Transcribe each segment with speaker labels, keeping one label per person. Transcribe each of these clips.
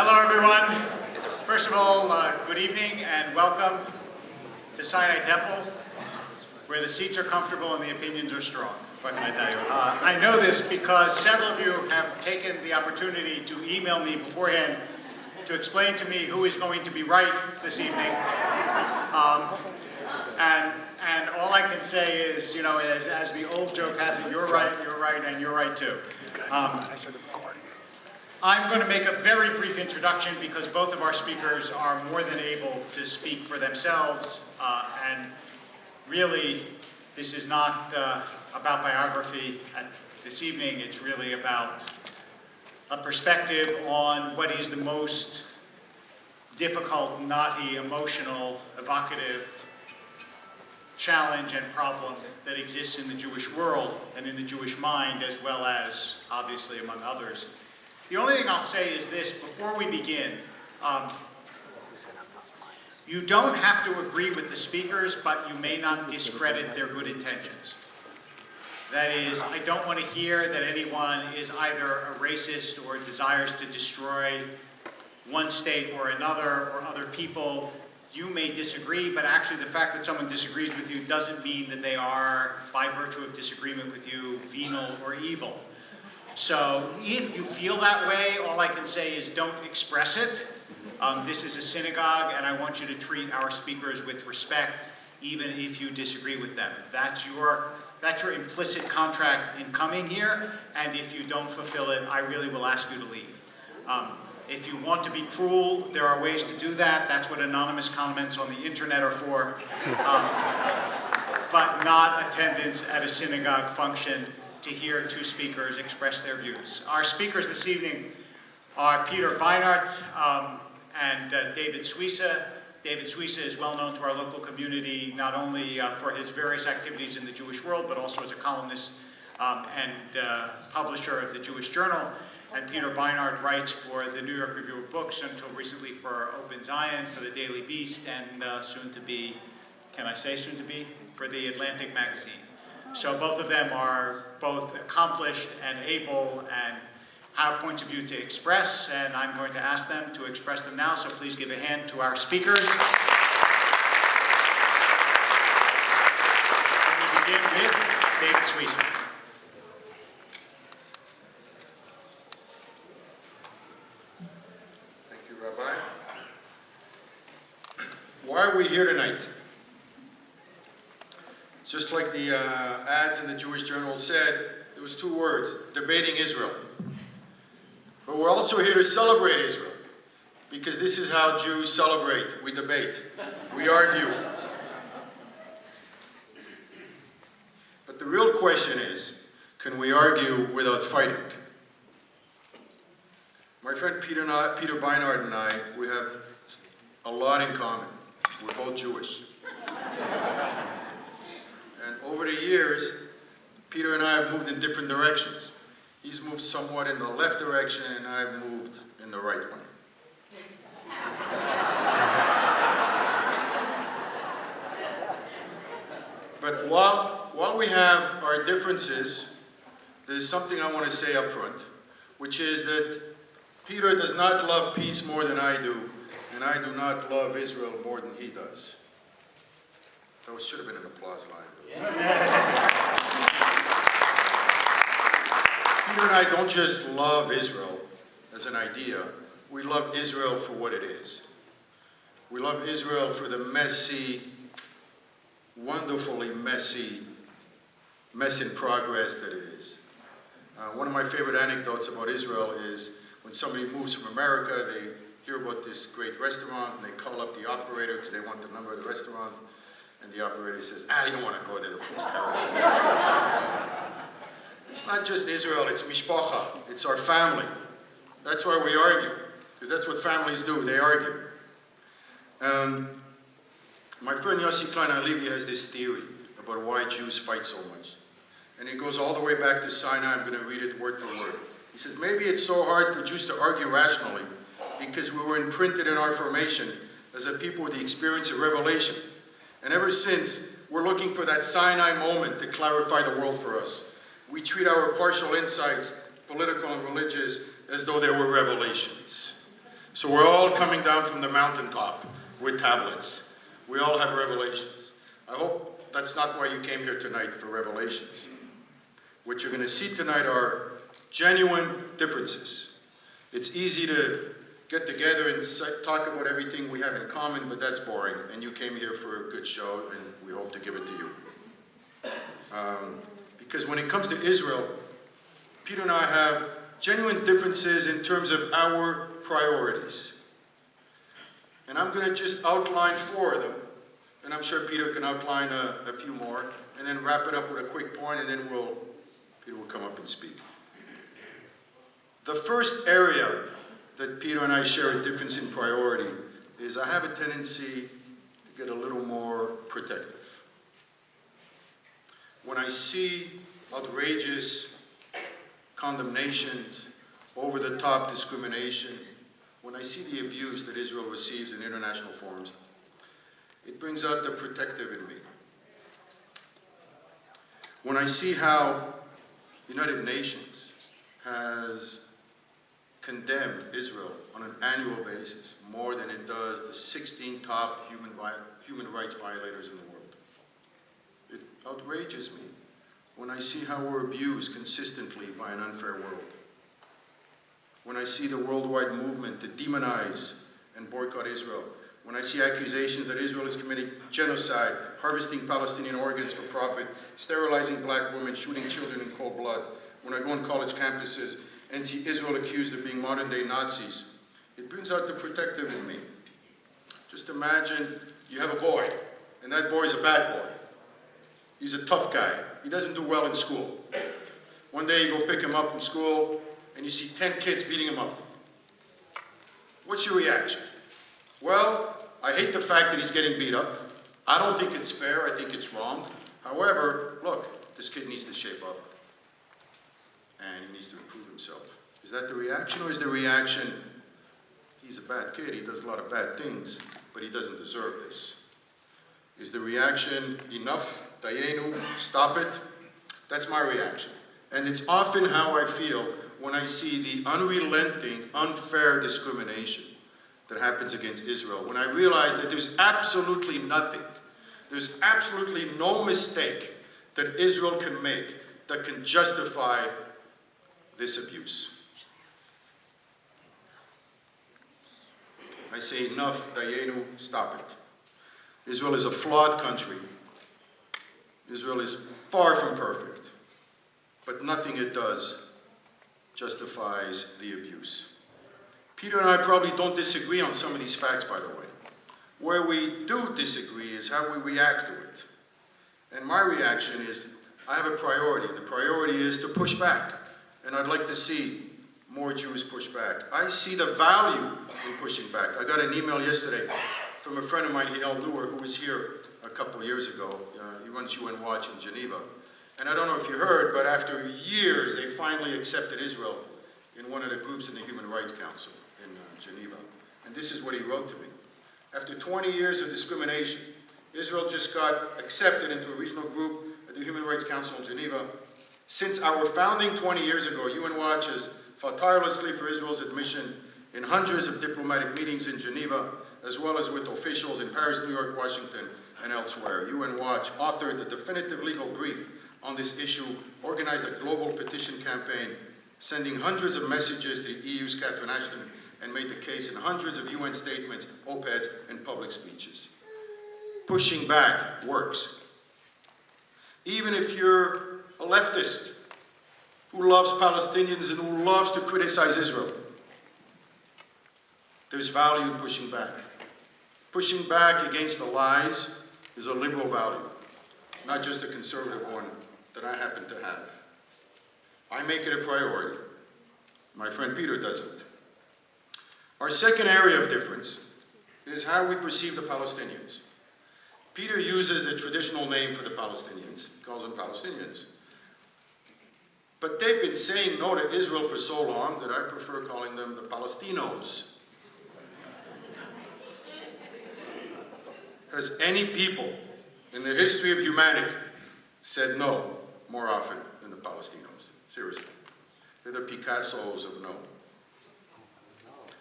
Speaker 1: Hello, everyone. First of all, good evening and welcome to Sinai Temple, where the seats are comfortable and the opinions are strong. What can I tell you? I know this because several of you have taken the opportunity to email me beforehand to explain to me who is going to be right this evening. And all I can say is, you know, as the old joke has it, you're right, and you're right too. I'm going to make a very brief introduction because both of our speakers are more than able to speak for themselves. And really, this is not about biography this evening. It's really about a perspective on what is the most difficult, knotty, emotional, evocative challenge and problem that exists in the Jewish world and in the Jewish mind, as well as, obviously, among others. The only thing I'll say is this, before we begin, you don't have to agree with the speakers, but you may not discredit their good intentions. That is, I don't want to hear that anyone is either a racist or desires to destroy one state or another or other people. You may disagree, but actually the fact that someone disagrees with you doesn't mean that they are, by virtue of disagreement with you, venal or evil. So if you feel that way, all I can say is don't express it. This is a synagogue, and I want you to treat our speakers with respect, even if you disagree with them. That's your implicit contract in coming here, and if you don't fulfill it, I really will ask you to leave. If you want to be cruel, there are ways to do that. That's what anonymous comments on the internet are for. But not attendance at a synagogue function to hear two speakers express their views. Our speakers this evening are Peter Beinart and David Suissa. David Suissa is well known to our local community, not only for his various activities in the Jewish world, but also as a columnist and publisher of the Jewish Journal. And Peter Beinart writes for the New York Review of Books, until recently for Open Zion, for the Daily Beast, and soon to be, can I say soon to be, for the Atlantic magazine. So both of them are both accomplished and able and have points of view to express, and I'm going to ask them to express them now, so please give a hand to our speakers. We begin with David Suissa.
Speaker 2: Thank you, Rabbi. Why are we here tonight? Just like the ads in the Jewish Journal said, there was two words, debating Israel. But we're also here to celebrate Israel, because this is how Jews celebrate. We debate. We argue. But the real question is, can we argue without fighting? My friend Peter Beinart and I, we have a lot in common. We're both Jewish. And over the years, Peter and I have moved in different directions. He's moved somewhat in the left direction, and I've moved in the right one. But while we have our differences, there's something I want to say up front, which is that Peter does not love peace more than I do, and I do not love Israel more than he does. That should have been an applause line. Peter and I don't just love Israel as an idea. We love Israel for what it is. We love Israel for the messy, wonderfully messy mess in progress that it is. One of my favorite anecdotes about Israel is when somebody moves from America, they hear about this great restaurant, and they call up the operator because they want the number of the restaurant. And the operator says, you don't want to go there, the food's terrible. It's not just Israel, it's mishpacha, it's our family. That's why we argue, because that's what families do, they argue. My friend Yossi Klein Alevi has this theory about why Jews fight so much. And it goes all the way back to Sinai. I'm going to read it word for word. He says, maybe it's so hard for Jews to argue rationally because we were imprinted in our formation as a people with the experience of revelation. And ever since, we're looking for that Sinai moment to clarify the world for us. We treat our partial insights, political and religious, as though they were revelations. So we're all coming down from the mountaintop with tablets. We all have revelations. I hope that's not why you came here tonight, for revelations. What you're going to see tonight are genuine differences. It's easy to get together and talk about everything we have in common, but that's boring, and you came here for a good show, and we hope to give it to you. Because when it comes to Israel, Peter and I have genuine differences in terms of our priorities. And I'm going to just outline 4 of them, and I'm sure Peter can outline a few more, and then wrap it up with a quick point, and then Peter will come up and speak. The first area that Peter and I share a difference in priority is I have a tendency to get a little more protective. When I see outrageous condemnations, over-the-top discrimination, when I see the abuse that Israel receives in international forums, it brings out the protective in me. When I see how the United Nations has condemned Israel on an annual basis more than it does the 16 top human rights violators in the world, it outrages me when I see how we're abused consistently by an unfair world. When I see the worldwide movement to demonize and boycott Israel. When I see accusations that Israel is committing genocide, harvesting Palestinian organs for profit, sterilizing black women, shooting children in cold blood. When I go on college campuses and see Israel accused of being modern-day Nazis, it brings out the protective in me. Just imagine you have a boy, and that boy is a bad boy. He's a tough guy. He doesn't do well in school. One day you go pick him up from school, and you see 10 kids beating him up. What's your reaction? Well, I hate the fact that he's getting beat up. I don't think it's fair. I think it's wrong. However, look, this kid needs to shape up, and he needs to improve himself. Is that the reaction, or is the reaction, he's a bad kid, he does a lot of bad things, but he doesn't deserve this? Is the reaction, enough, dayenu, stop it? That's my reaction. And it's often how I feel when I see the unrelenting, unfair discrimination that happens against Israel. When I realize that there's absolutely nothing, there's absolutely no mistake that Israel can make that can justify this abuse. I say enough, dayenu, stop it. Israel is a flawed country. Israel is far from perfect, but nothing it does justifies the abuse. Peter and I probably don't disagree on some of these facts, by the way. Where we do disagree is how we react to it. And my reaction is, I have a priority, and the priority is to push back. And I'd like to see more Jews push back. I see the value in pushing back. I got an email yesterday from a friend of mine, Hillel Newer, who was here a couple of years ago. He runs UN Watch in Geneva. And I don't know if you heard, but after years, they finally accepted Israel in one of the groups in the Human Rights Council in Geneva. And this is what he wrote to me. After 20 years of discrimination, Israel just got accepted into a regional group at the Human Rights Council in Geneva. Since our founding 20 years ago, UN Watch has fought tirelessly for Israel's admission in hundreds of diplomatic meetings in Geneva, as well as with officials in Paris, New York, Washington, and elsewhere. UN Watch authored the definitive legal brief on this issue, organized a global petition campaign, sending hundreds of messages to the EU's Catherine Ashton, and made the case in hundreds of UN statements, op-eds, and public speeches. Pushing back works. Even if you're a leftist who loves Palestinians and who loves to criticize Israel, there's value in pushing back. Pushing back against the lies is a liberal value, not just a conservative one that I happen to have. I make it a priority. My friend Peter doesn't. Our second area of difference is how we perceive the Palestinians. Peter uses the traditional name for the Palestinians. He calls them Palestinians. But they've been saying no to Israel for so long that I prefer calling them the Palestinos. Has any people in the history of humanity said no more often than the Palestinos? Seriously. They're the Picassos of no.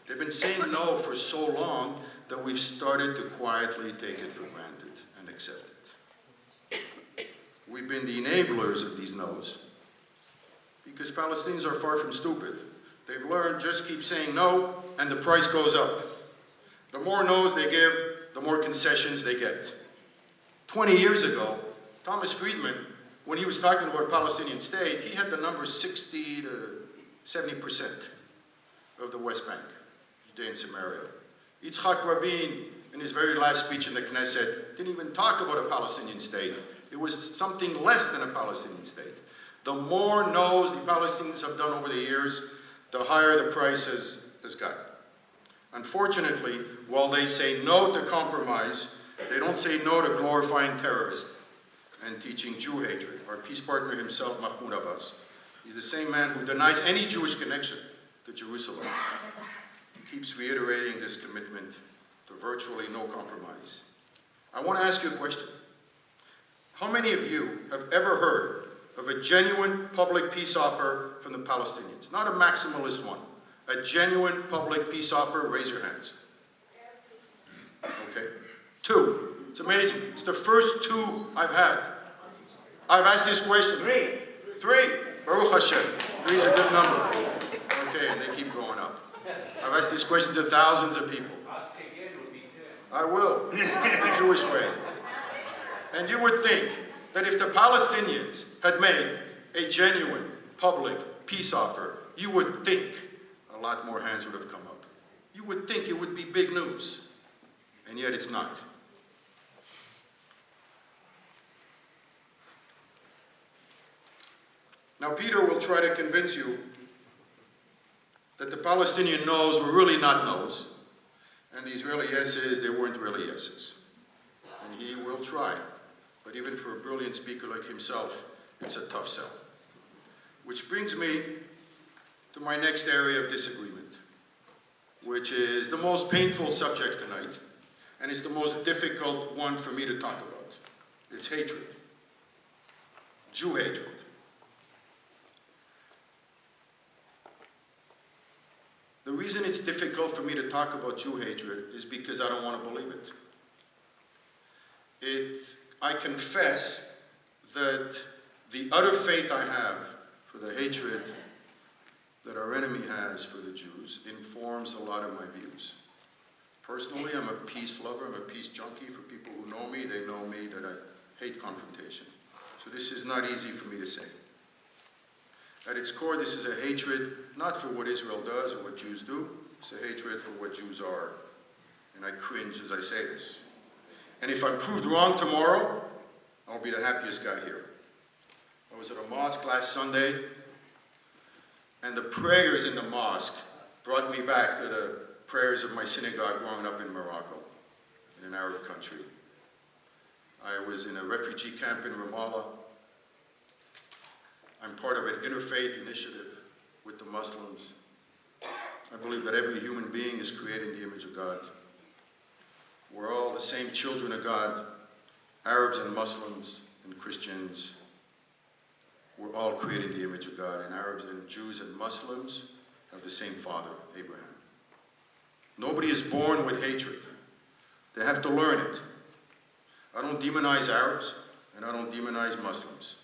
Speaker 2: They've been saying no for so long that we've started to quietly take it for granted and accept it. We've been the enablers of these no's because Palestinians are far from stupid. They've learned just keep saying no and the price goes up. The more no's they give, the more concessions they get. 20 years ago, Thomas Friedman, when he was talking about a Palestinian state, he had the number 60 to 70% of the West Bank, Judea and Samaria. Yitzhak Rabin, in his very last speech in the Knesset, didn't even talk about a Palestinian state. It was something less than a Palestinian state. The more no's the Palestinians have done over the years, the higher the price has gotten. Unfortunately, while they say no to compromise, they don't say no to glorifying terrorists and teaching Jew hatred. Our peace partner himself, Mahmoud Abbas, he's the same man who denies any Jewish connection to Jerusalem. He keeps reiterating this commitment to virtually no compromise. I want to ask you a question. How many of you have ever heard of a genuine public peace offer from the Palestinians? Not a maximalist one. A genuine public peace offer, raise your hands. Okay. 2. It's amazing. It's the first 2 I've had. I've asked this question. 3. Baruch Hashem. 3 is a good number. Okay, and they keep going up. I've asked this question to thousands of people.
Speaker 3: Ask again would be 10.
Speaker 2: I will. It's the Jewish way. And you would think that if the Palestinians had made a genuine public peace offer, you would think a lot more hands would have come up. You would think it would be big news. And yet it's not. Now Peter will try to convince you that the Palestinian no's were really not no's, and the Israeli yeses, they weren't really yeses. And he will try, but even for a brilliant speaker like himself, it's a tough sell. Which brings me to my next area of disagreement, which is the most painful subject tonight, and it's the most difficult one for me to talk about. It's hatred. Jew hatred. The reason it's difficult for me to talk about Jew hatred is because I don't want to believe it. I confess that the utter faith I have for the hatred that our enemy has for the Jews informs a lot of my views. Personally, I'm a peace lover, I'm a peace junkie. For people who know me, they know me that I hate confrontation. So this is not easy for me to say. At its core, this is a hatred not for what Israel does or what Jews do, it's a hatred for what Jews are. And I cringe as I say this. And if I'm proved wrong tomorrow, I'll be the happiest guy here. I was at a mosque last Sunday, and the prayers in the mosque brought me back to the prayers of my synagogue growing up in Morocco, in an Arab country. I was in a refugee camp in Ramallah. I'm part of an interfaith initiative with the Muslims. I believe that every human being is created in the image of God. We're all the same children of God, Arabs and Muslims and Christians. We're all created in the image of God, and Arabs and Jews and Muslims have the same father, Abraham. Nobody is born with hatred. They have to learn it. I don't demonize Arabs, and I don't demonize Muslims.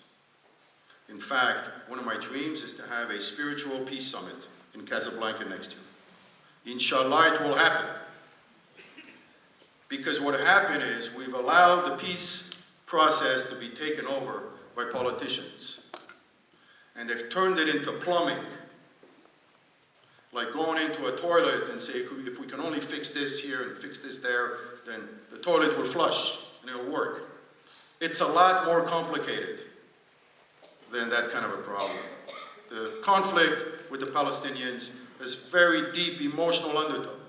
Speaker 2: In fact, one of my dreams is to have a spiritual peace summit in Casablanca next year. Inshallah, it will happen. Because what happened is we've allowed the peace process to be taken over by politicians. And they've turned it into plumbing. Like going into a toilet and say, if we can only fix this here and fix this there, then the toilet will flush and it'll work. It's a lot more complicated than that kind of a problem. The conflict with the Palestinians has very deep emotional undertone.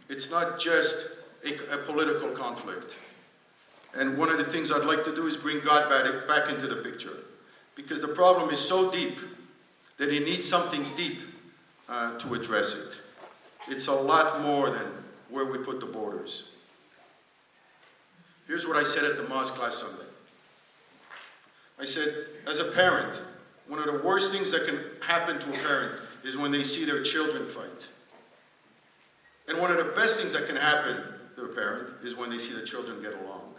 Speaker 2: It's not just a political conflict. And one of the things I'd like to do is bring God back into the picture. Because the problem is so deep that it needs something deep to address it. It's a lot more than where we put the borders. Here's what I said at the mosque last Sunday. I said, as a parent, one of the worst things that can happen to a parent is when they see their children fight. And one of the best things that can happen to a parent is when they see the children get along.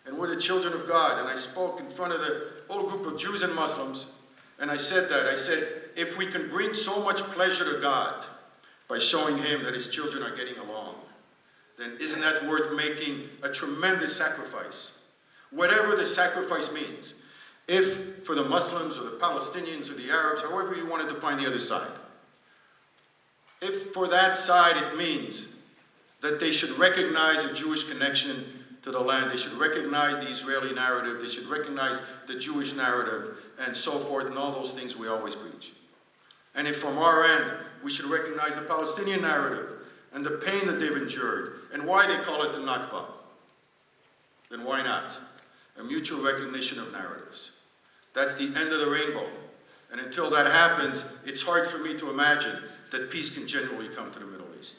Speaker 2: And we're the children of God. And I spoke in front of the whole group of Jews and Muslims, and I said, if we can bring so much pleasure to God by showing him that his children are getting along, then isn't that worth making a tremendous sacrifice? Whatever the sacrifice means. If for the Muslims or the Palestinians or the Arabs, however you want to define the other side, if for that side it means that they should recognize a Jewish connection to the land, they should recognize the Israeli narrative, they should recognize the Jewish narrative, and so forth, and all those things we always preach. And if from our end, we should recognize the Palestinian narrative, and the pain that they've endured, and why they call it the Nakba, then why not? A mutual recognition of narratives. That's the end of the rainbow. And until that happens, it's hard for me to imagine that peace can genuinely come to the Middle East.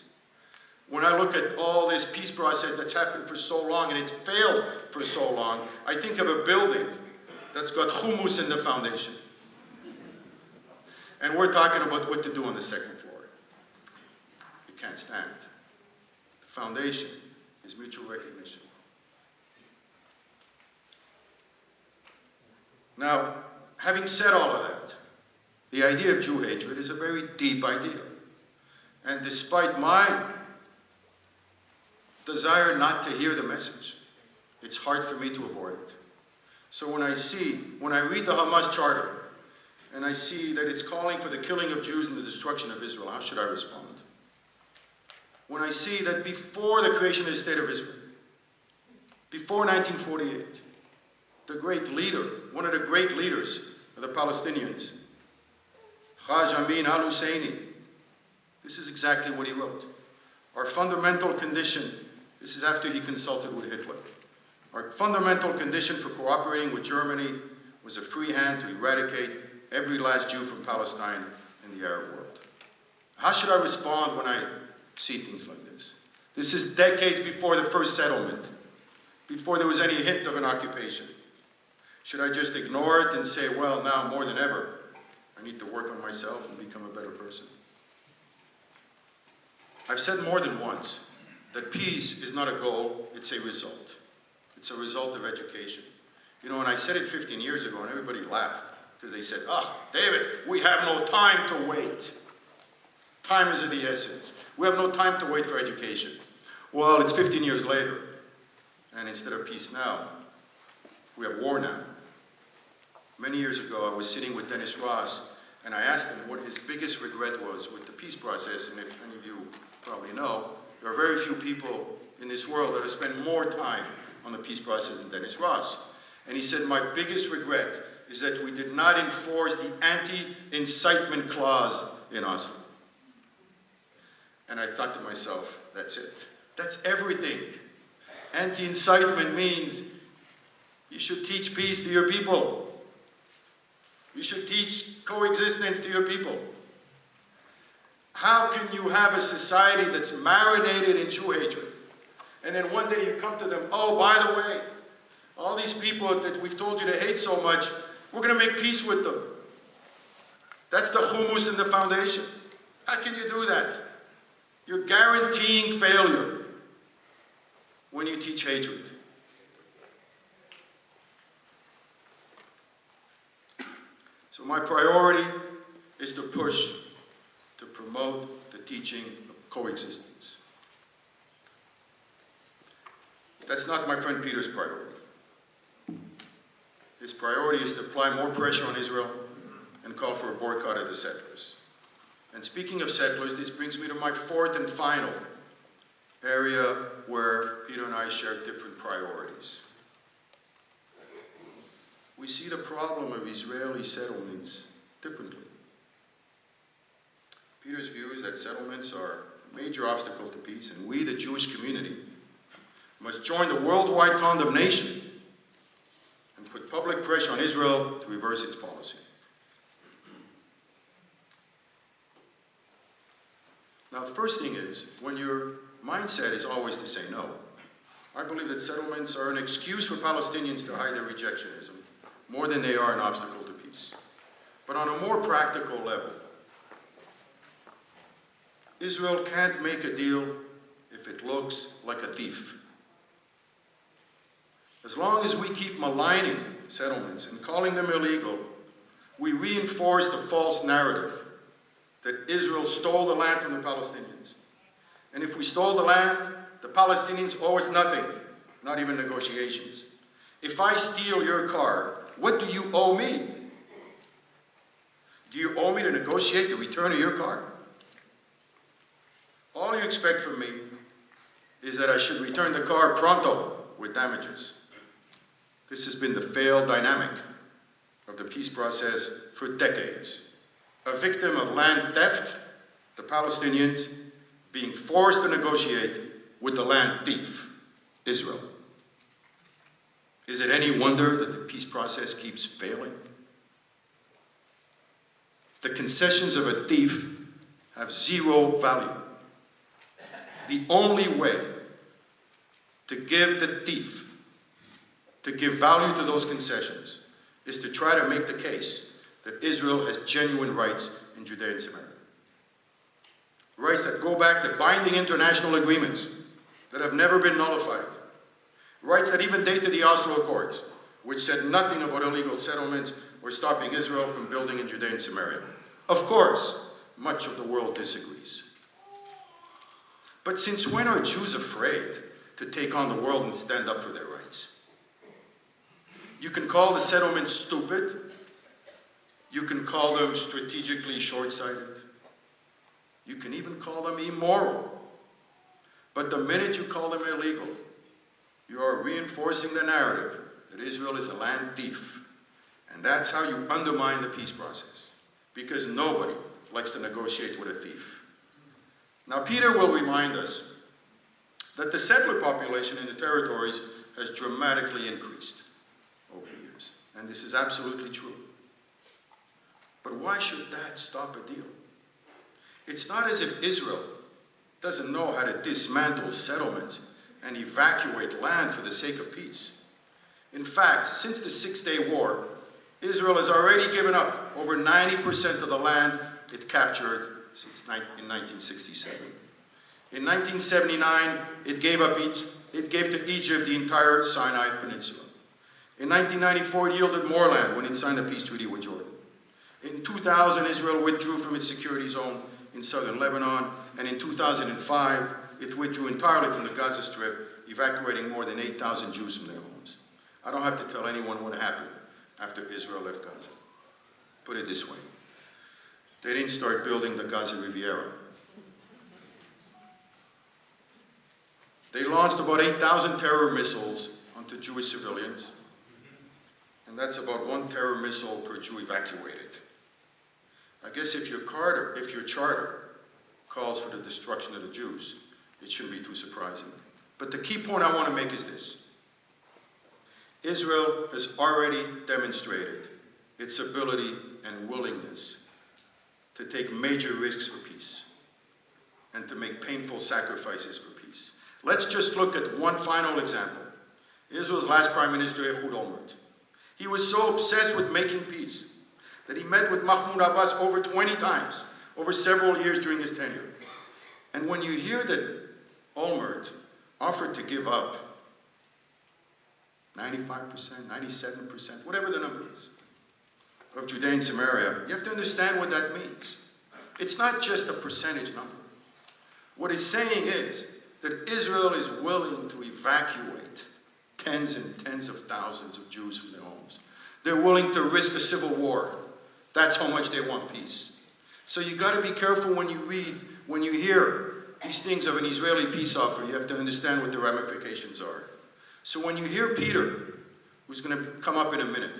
Speaker 2: When I look at all this peace process that's happened for so long, and it's failed for so long, I think of a building that's got hummus in the foundation. And we're talking about what to do on the second floor. It can't stand. The foundation is mutual recognition. Now, having said all of that, the idea of Jew hatred is a very deep idea. And despite my desire not to hear the message, it's hard for me to avoid it. So when I read the Hamas Charter, and I see that it's calling for the killing of Jews and the destruction of Israel, how should I respond? When I see that before the creation of the State of Israel, before 1948, the great leader, one of the great leaders of the Palestinians, Haj Amin al-Husseini, this is exactly what he wrote. Our fundamental condition, this is after he consulted with Hitler, our fundamental condition for cooperating with Germany was a free hand to eradicate every last Jew from Palestine and the Arab world. How should I respond when I see things like this? This is decades before the first settlement, before there was any hint of an occupation. Should I just ignore it and say, well, now more than ever, I need to work on myself and become a better person? I've said more than once that peace is not a goal, it's a result. It's a result of education. You know, and I said it 15 years ago and everybody laughed because they said, David, we have no time to wait. Time is of the essence. We have no time to wait for education. Well, it's 15 years later, and instead of peace now, we have war now. Many years ago, I was sitting with Dennis Ross, and I asked him what his biggest regret was with the peace process, and if any of you probably know, there are very few people in this world that have spent more time on the peace process than Dennis Ross. And he said, my biggest regret is that we did not enforce the anti-incitement clause in Oslo. And I thought to myself, that's it. That's everything. Anti-incitement means you should teach peace to your people. You should teach coexistence to your people. How can you have a society that's marinated in Jew hatred, and then one day you come to them, oh, by the way, all these people that we've told you to hate so much, we're going to make peace with them. That's the hummus in the foundation. How can you do that? You're guaranteeing failure when you teach hatred. So my priority is to push, to promote the teaching of coexistence. That's not my friend Peter's priority. His priority is to apply more pressure on Israel and call for a boycott of the settlers. And speaking of settlers, this brings me to my fourth and final area where Peter and I share different priorities. We see the problem of Israeli settlements differently. Peter's view is that settlements are a major obstacle to peace, and we, the Jewish community, must join the worldwide condemnation and put public pressure on Israel to reverse its policy. Now, the first thing is, when your mindset is always to say no, I believe that settlements are an excuse for Palestinians to hide their rejectionism more than they are an obstacle to peace. But on a more practical level, Israel can't make a deal if it looks like a thief. As long as we keep maligning settlements and calling them illegal, we reinforce the false narrative that Israel stole the land from the Palestinians. And if we stole the land, the Palestinians owe us nothing, not even negotiations. If I steal your car, what do you owe me? Do you owe me to negotiate the return of your car? All you expect from me is that I should return the car pronto with damages. This has been the failed dynamic of the peace process for decades. A victim of land theft, the Palestinians, being forced to negotiate with the land thief, Israel. Is it any wonder that the peace process keeps failing? The concessions of a thief have zero value. The only way to give the thief, to give value to those concessions, is to try to make the case that Israel has genuine rights in Judea and Samaria. Rights that go back to binding international agreements that have never been nullified. Rights that even date to the Oslo Accords, which said nothing about illegal settlements or stopping Israel from building in Judea and Samaria. Of course, much of the world disagrees. But since when are Jews afraid to take on the world and stand up for their rights? You can call the settlements stupid. You can call them strategically short-sighted. You can even call them immoral. But the minute you call them illegal, you are reinforcing the narrative that Israel is a land thief. And that's how you undermine the peace process. Because nobody likes to negotiate with a thief. Now, Peter will remind us that the settler population in the territories has dramatically increased over the years. And this is absolutely true. But why should that stop a deal? It's not as if Israel doesn't know how to dismantle settlements and evacuate land for the sake of peace. In fact, since the Six-Day War, Israel has already given up over 90% of the land it captured in 1967. In 1979, it gave to Egypt the entire Sinai Peninsula. In 1994, it yielded more land when it signed a peace treaty with Jordan. In 2000, Israel withdrew from its security zone in southern Lebanon, and in 2005, it withdrew entirely from the Gaza Strip, evacuating more than 8,000 Jews from their homes. I don't have to tell anyone what happened after Israel left Gaza. Put it this way. They didn't start building the Gaza Riviera. They launched about 8,000 terror missiles onto Jewish civilians, and that's about 1 terror missile per Jew evacuated. I guess if your charter calls for the destruction of the Jews, it shouldn't be too surprising. But the key point I want to make is this. Israel has already demonstrated its ability and willingness to take major risks for peace and to make painful sacrifices for peace. Let's just look at one final example. Israel's last Prime Minister, Ehud Olmert. He was so obsessed with making peace that he met with Mahmoud Abbas over 20 times, over several years during his tenure. And when you hear that Olmert offered to give up 95%, 97%, whatever the number is, of Judea and Samaria, you have to understand what that means. It's not just a percentage number. What it's saying is that Israel is willing to evacuate tens and tens of thousands of Jews from their homes. They're willing to risk a civil war. That's how much they want peace. So you got to be careful when you hear these things of an Israeli peace offer. You have to understand what the ramifications are. So when you hear Peter, who's going to come up in a minute,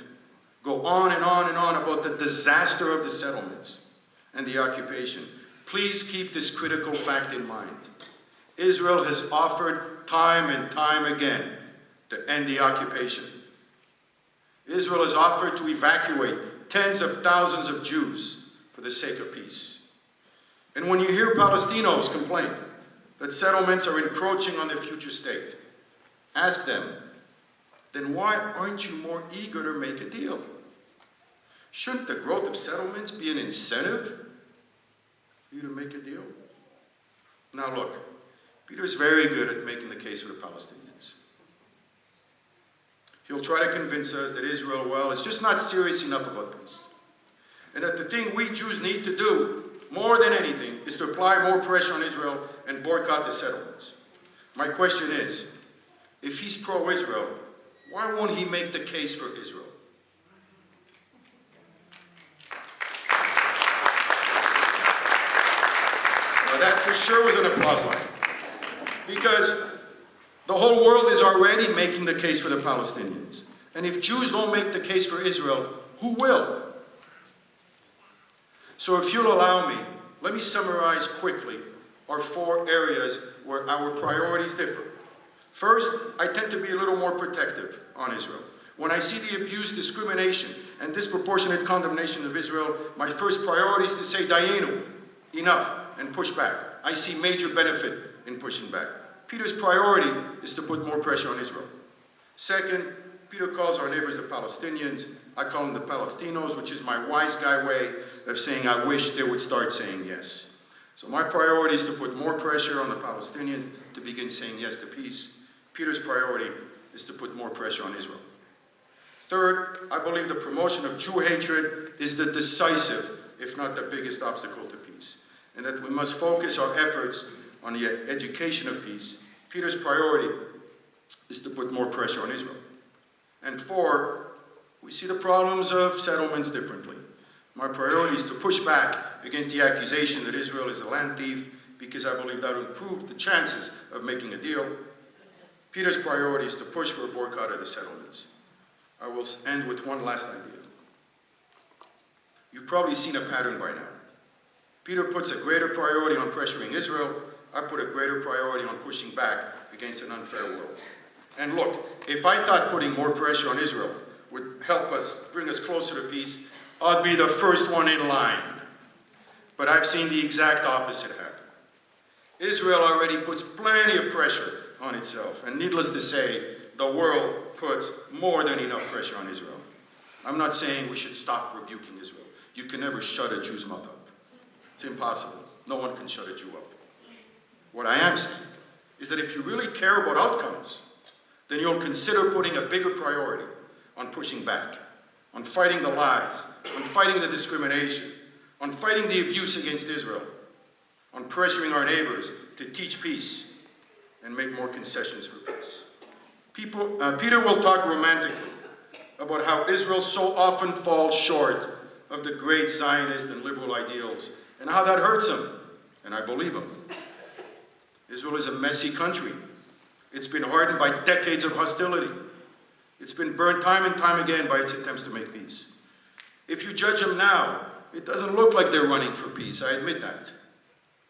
Speaker 2: go on and on and on about the disaster of the settlements and the occupation, please keep this critical fact in mind. Israel has offered time and time again to end the occupation. Israel has offered to evacuate tens of thousands of Jews for the sake of peace. And when you hear Palestinos complain that settlements are encroaching on their future state, ask them, then why aren't you more eager to make a deal? Shouldn't the growth of settlements be an incentive for you to make a deal? Now look, Peter's very good at making the case for the Palestinians. He'll try to convince us that Israel, well, is just not serious enough about peace. And that the thing we Jews need to do, more than anything, is to apply more pressure on Israel and boycott the settlements. My question is, if he's pro-Israel, why won't he make the case for Israel? Now that for sure was an applause line. Because the whole world is already making the case for the Palestinians. And if Jews don't make the case for Israel, who will? So if you'll allow me, let me summarize quickly our 4 areas where our priorities differ. First, I tend to be a little more protective on Israel. When I see the abuse, discrimination, and disproportionate condemnation of Israel, my first priority is to say, Dayenu, enough, and push back. I see major benefit in pushing back. Peter's priority is to put more pressure on Israel. Second, Peter calls our neighbors the Palestinians. I call them the Palestinos, which is my wise guy way of saying I wish they would start saying yes. So my priority is to put more pressure on the Palestinians to begin saying yes to peace. Peter's priority is to put more pressure on Israel. Third, I believe the promotion of Jew hatred is the decisive, if not the biggest obstacle to peace, and that we must focus our efforts on the education of peace. Peter's priority is to put more pressure on Israel. And 4, we see the problems of settlements differently. My priority is to push back against the accusation that Israel is a land thief, because I believe that will improve the chances of making a deal. Peter's priority is to push for a boycott of the settlements. I will end with one last idea. You've probably seen a pattern by now. Peter puts a greater priority on pressuring Israel. I put a greater priority on pushing back against an unfair world. And look, if I thought putting more pressure on Israel would help us, bring us closer to peace, I'd be the first one in line. But I've seen the exact opposite happen. Israel already puts plenty of pressure on itself, and needless to say, the world puts more than enough pressure on Israel. I'm not saying we should stop rebuking Israel. You can never shut a Jew's mouth up. It's impossible. No one can shut a Jew up. What I am saying is that if you really care about outcomes, then you'll consider putting a bigger priority on pushing back, on fighting the lies, on fighting the discrimination, on fighting the abuse against Israel, on pressuring our neighbors to teach peace and make more concessions for peace. Peter will talk romantically about how Israel so often falls short of the great Zionist and liberal ideals, and how that hurts him, and I believe him. Israel is a messy country. It's been hardened by decades of hostility. It's been burned time and time again by its attempts to make peace. If you judge them now, it doesn't look like they're running for peace, I admit that.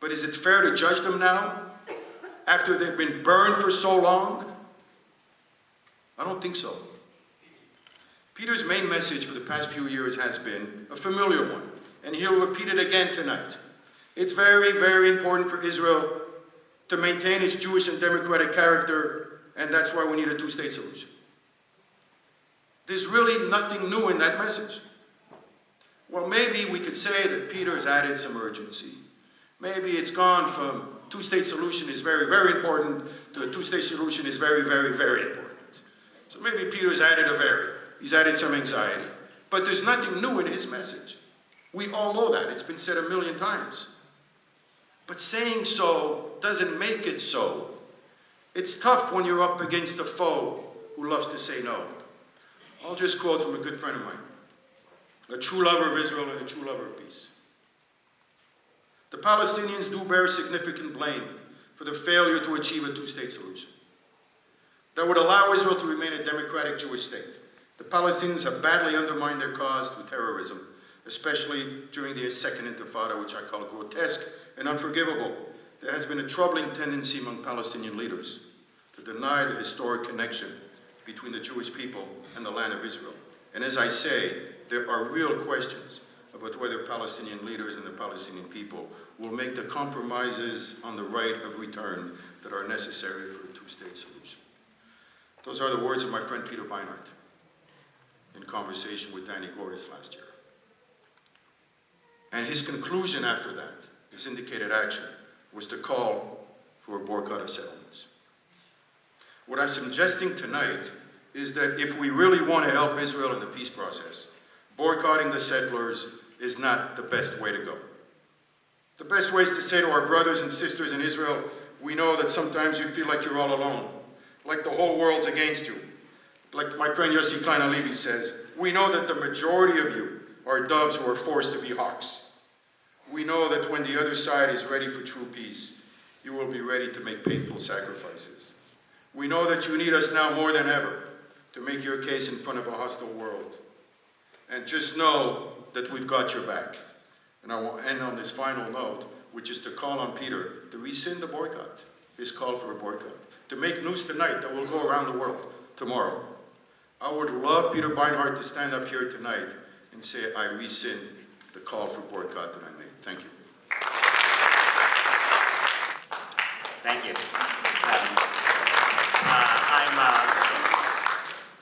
Speaker 2: But is it fair to judge them now, after they've been burned for so long? I don't think so. Peter's main message for the past few years has been a familiar one, and he'll repeat it again tonight. It's very, very important for Israel to maintain its Jewish and democratic character, and that's why we need a two-state solution. There's really nothing new in that message. Well, maybe we could say that Peter has added some urgency. Maybe it's gone from two-state solution is very, very important to a two-state solution is very, very, very important. So maybe Peter's added he's added some anxiety. But there's nothing new in his message. We all know that. It's been said a million times. But saying so doesn't make it so. It's tough when you're up against a foe who loves to say no. I'll just quote from a good friend of mine, a true lover of Israel and a true lover of peace. The Palestinians do bear significant blame for the failure to achieve a two-state solution that would allow Israel to remain a democratic Jewish state. The Palestinians have badly undermined their cause through terrorism, especially during the Second Intifada, which I call grotesque and unforgivable. There has been a troubling tendency among Palestinian leaders to deny the historic connection between the Jewish people and the land of Israel. And as I say, there are real questions about whether Palestinian leaders and the Palestinian people will make the compromises on the right of return that are necessary for a two-state solution. Those are the words of my friend Peter Beinart in conversation with Danny Gordis last year. And his conclusion after that, his indicated action, was to call for a boycott of settlements. What I'm suggesting tonight is that if we really want to help Israel in the peace process, boycotting the settlers is not the best way to go. The best way is to say to our brothers and sisters in Israel, we know that sometimes you feel like you're all alone, like the whole world's against you. Like my friend Yossi Klein Halevi says, we know that the majority of you are doves who are forced to be hawks. We know that when the other side is ready for true peace, you will be ready to make painful sacrifices. We know that you need us now more than ever to make your case in front of a hostile world. And just know that we've got your back. And I will end on this final note, which is to call on Peter to rescind the boycott, his call for a boycott, to make news tonight that will go around the world tomorrow. I would love Peter Beinart to stand up here tonight and say, I rescind the call for boycott that I made. Thank you.
Speaker 4: Thank you.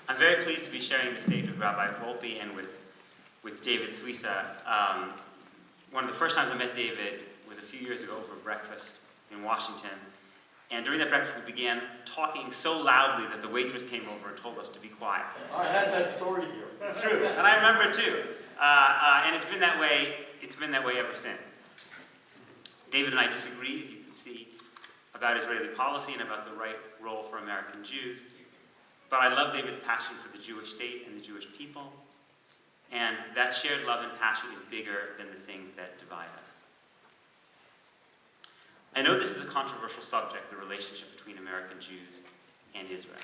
Speaker 4: I'm very pleased to be sharing the stage with Rabbi Volpe and with David Suissa. One of the first times I met David was a few years ago over breakfast in Washington. And during that breakfast, we began talking so loudly that the waitress came over and told us to be quiet.
Speaker 2: I had that story here.
Speaker 4: It's true, and I remember too. And it's been that way ever since. David and I disagree, as you can see, about Israeli policy and about the right role for American Jews. But I love David's passion for the Jewish state and the Jewish people. And that shared love and passion is bigger than the things that divide us. I know this is a controversial subject, the relationship between American Jews and Israel.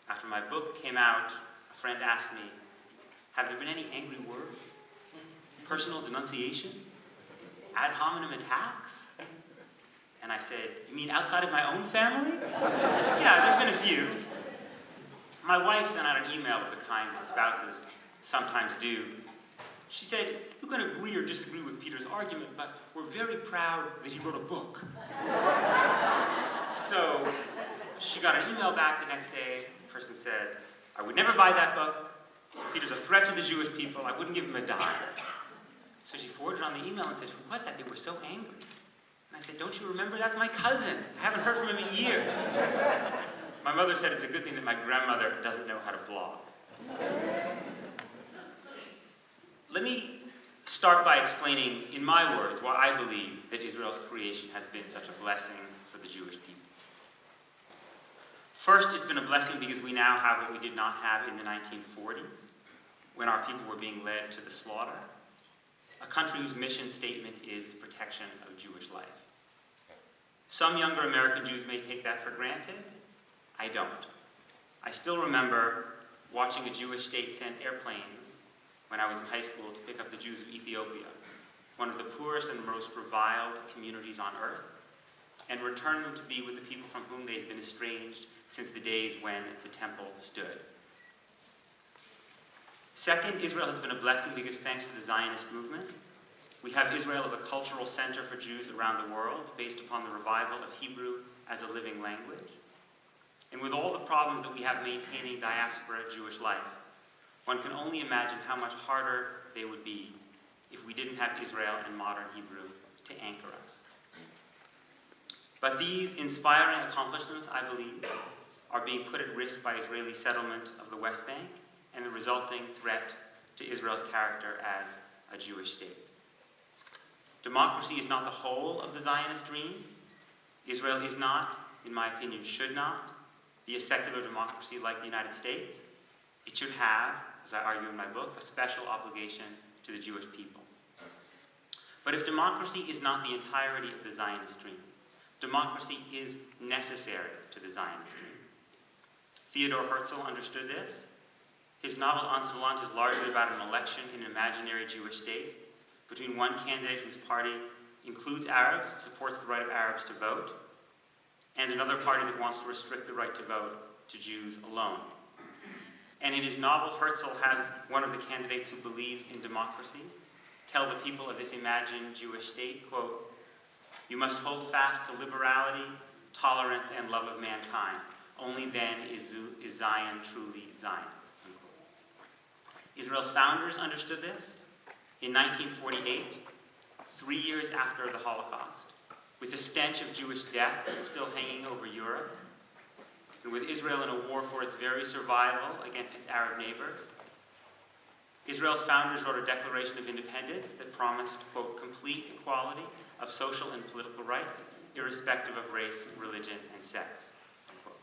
Speaker 4: After my book came out, a friend asked me, have there been any angry words? Personal denunciations? Ad hominem attacks? And I said, you mean outside of my own family? Yeah, there have been a few. My wife sent out an email of the kind that spouses sometimes do. She said, you can agree or disagree with Peter's argument, but we're very proud that he wrote a book. So she got an email back the next day. The person said, I would never buy that book. Peter's a threat to the Jewish people. I wouldn't give him a dime. So she forwarded on the email and said, who was that? They were so angry. And I said, don't you remember? That's my cousin. I haven't heard from him in years. My mother said it's a good thing that my grandmother doesn't know how to blog. Let me start by explaining, in my words, why I believe that Israel's creation has been such a blessing for the Jewish people. First, it's been a blessing because we now have what we did not have in the 1940s, when our people were being led to the slaughter, a country whose mission statement is the protection of Jewish life. Some younger American Jews may take that for granted. I don't. I still remember watching a Jewish state send airplanes when I was in high school to pick up the Jews of Ethiopia, one of the poorest and most reviled communities on earth, and return them to be with the people from whom they had been estranged since the days when the temple stood. Second, Israel has been a blessing because thanks to the Zionist movement, we have Israel as a cultural center for Jews around the world based upon the revival of Hebrew as a living language. And with all the problems that we have maintaining diaspora Jewish life, one can only imagine how much harder they would be if we didn't have Israel and modern Hebrew to anchor us. But these inspiring accomplishments, I believe, are being put at risk by Israeli settlement of the West Bank and the resulting threat to Israel's character as a Jewish state. Democracy is not the whole of the Zionist dream. Israel is not, in my opinion, should not be a secular democracy like the United States. It should have, as I argue in my book, a special obligation to the Jewish people. But if democracy is not the entirety of the Zionist dream, democracy is necessary to the Zionist dream. Theodor Herzl understood this. His novel Ansalant is largely about an election in an imaginary Jewish state between one candidate whose party includes Arabs, supports the right of Arabs to vote, and another party that wants to restrict the right to vote to Jews alone. And in his novel, Herzl has one of the candidates who believes in democracy tell the people of this imagined Jewish state, quote, "You must hold fast to liberality, tolerance, and love of mankind. Only then is Zion truly Zion." Unquote. Israel's founders understood this. In 1948, 3 years after the Holocaust, with the stench of Jewish death still hanging over Europe, and with Israel in a war for its very survival against its Arab neighbors. Israel's founders wrote a Declaration of Independence that promised, quote, complete equality of social and political rights, irrespective of race, religion, and sex, unquote.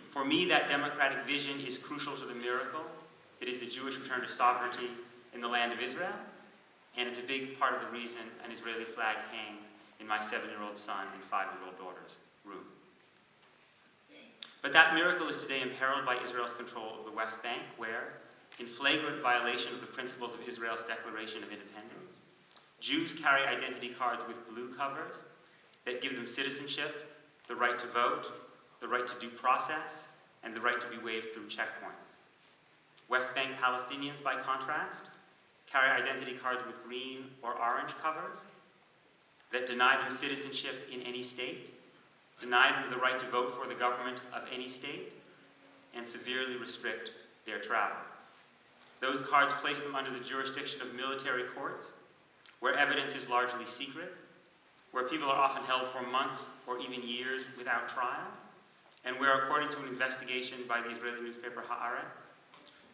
Speaker 4: For me, that democratic vision is crucial to the miracle. It is the Jewish return to sovereignty in the land of Israel, and it's a big part of the reason an Israeli flag hangs in my 7-year-old son and 5-year-old daughter's room. But that miracle is today imperiled by Israel's control of the West Bank, where, in flagrant violation of the principles of Israel's Declaration of Independence, Jews carry identity cards with blue covers that give them citizenship, the right to vote, the right to due process, and the right to be waved through checkpoints. West Bank Palestinians, by contrast, carry identity cards with green or orange covers that deny them citizenship in any state, deny them the right to vote for the government of any state, and severely restrict their travel. Those cards place them under the jurisdiction of military courts, where evidence is largely secret, where people are often held for months or even years without trial, and where, according to an investigation by the Israeli newspaper Haaretz,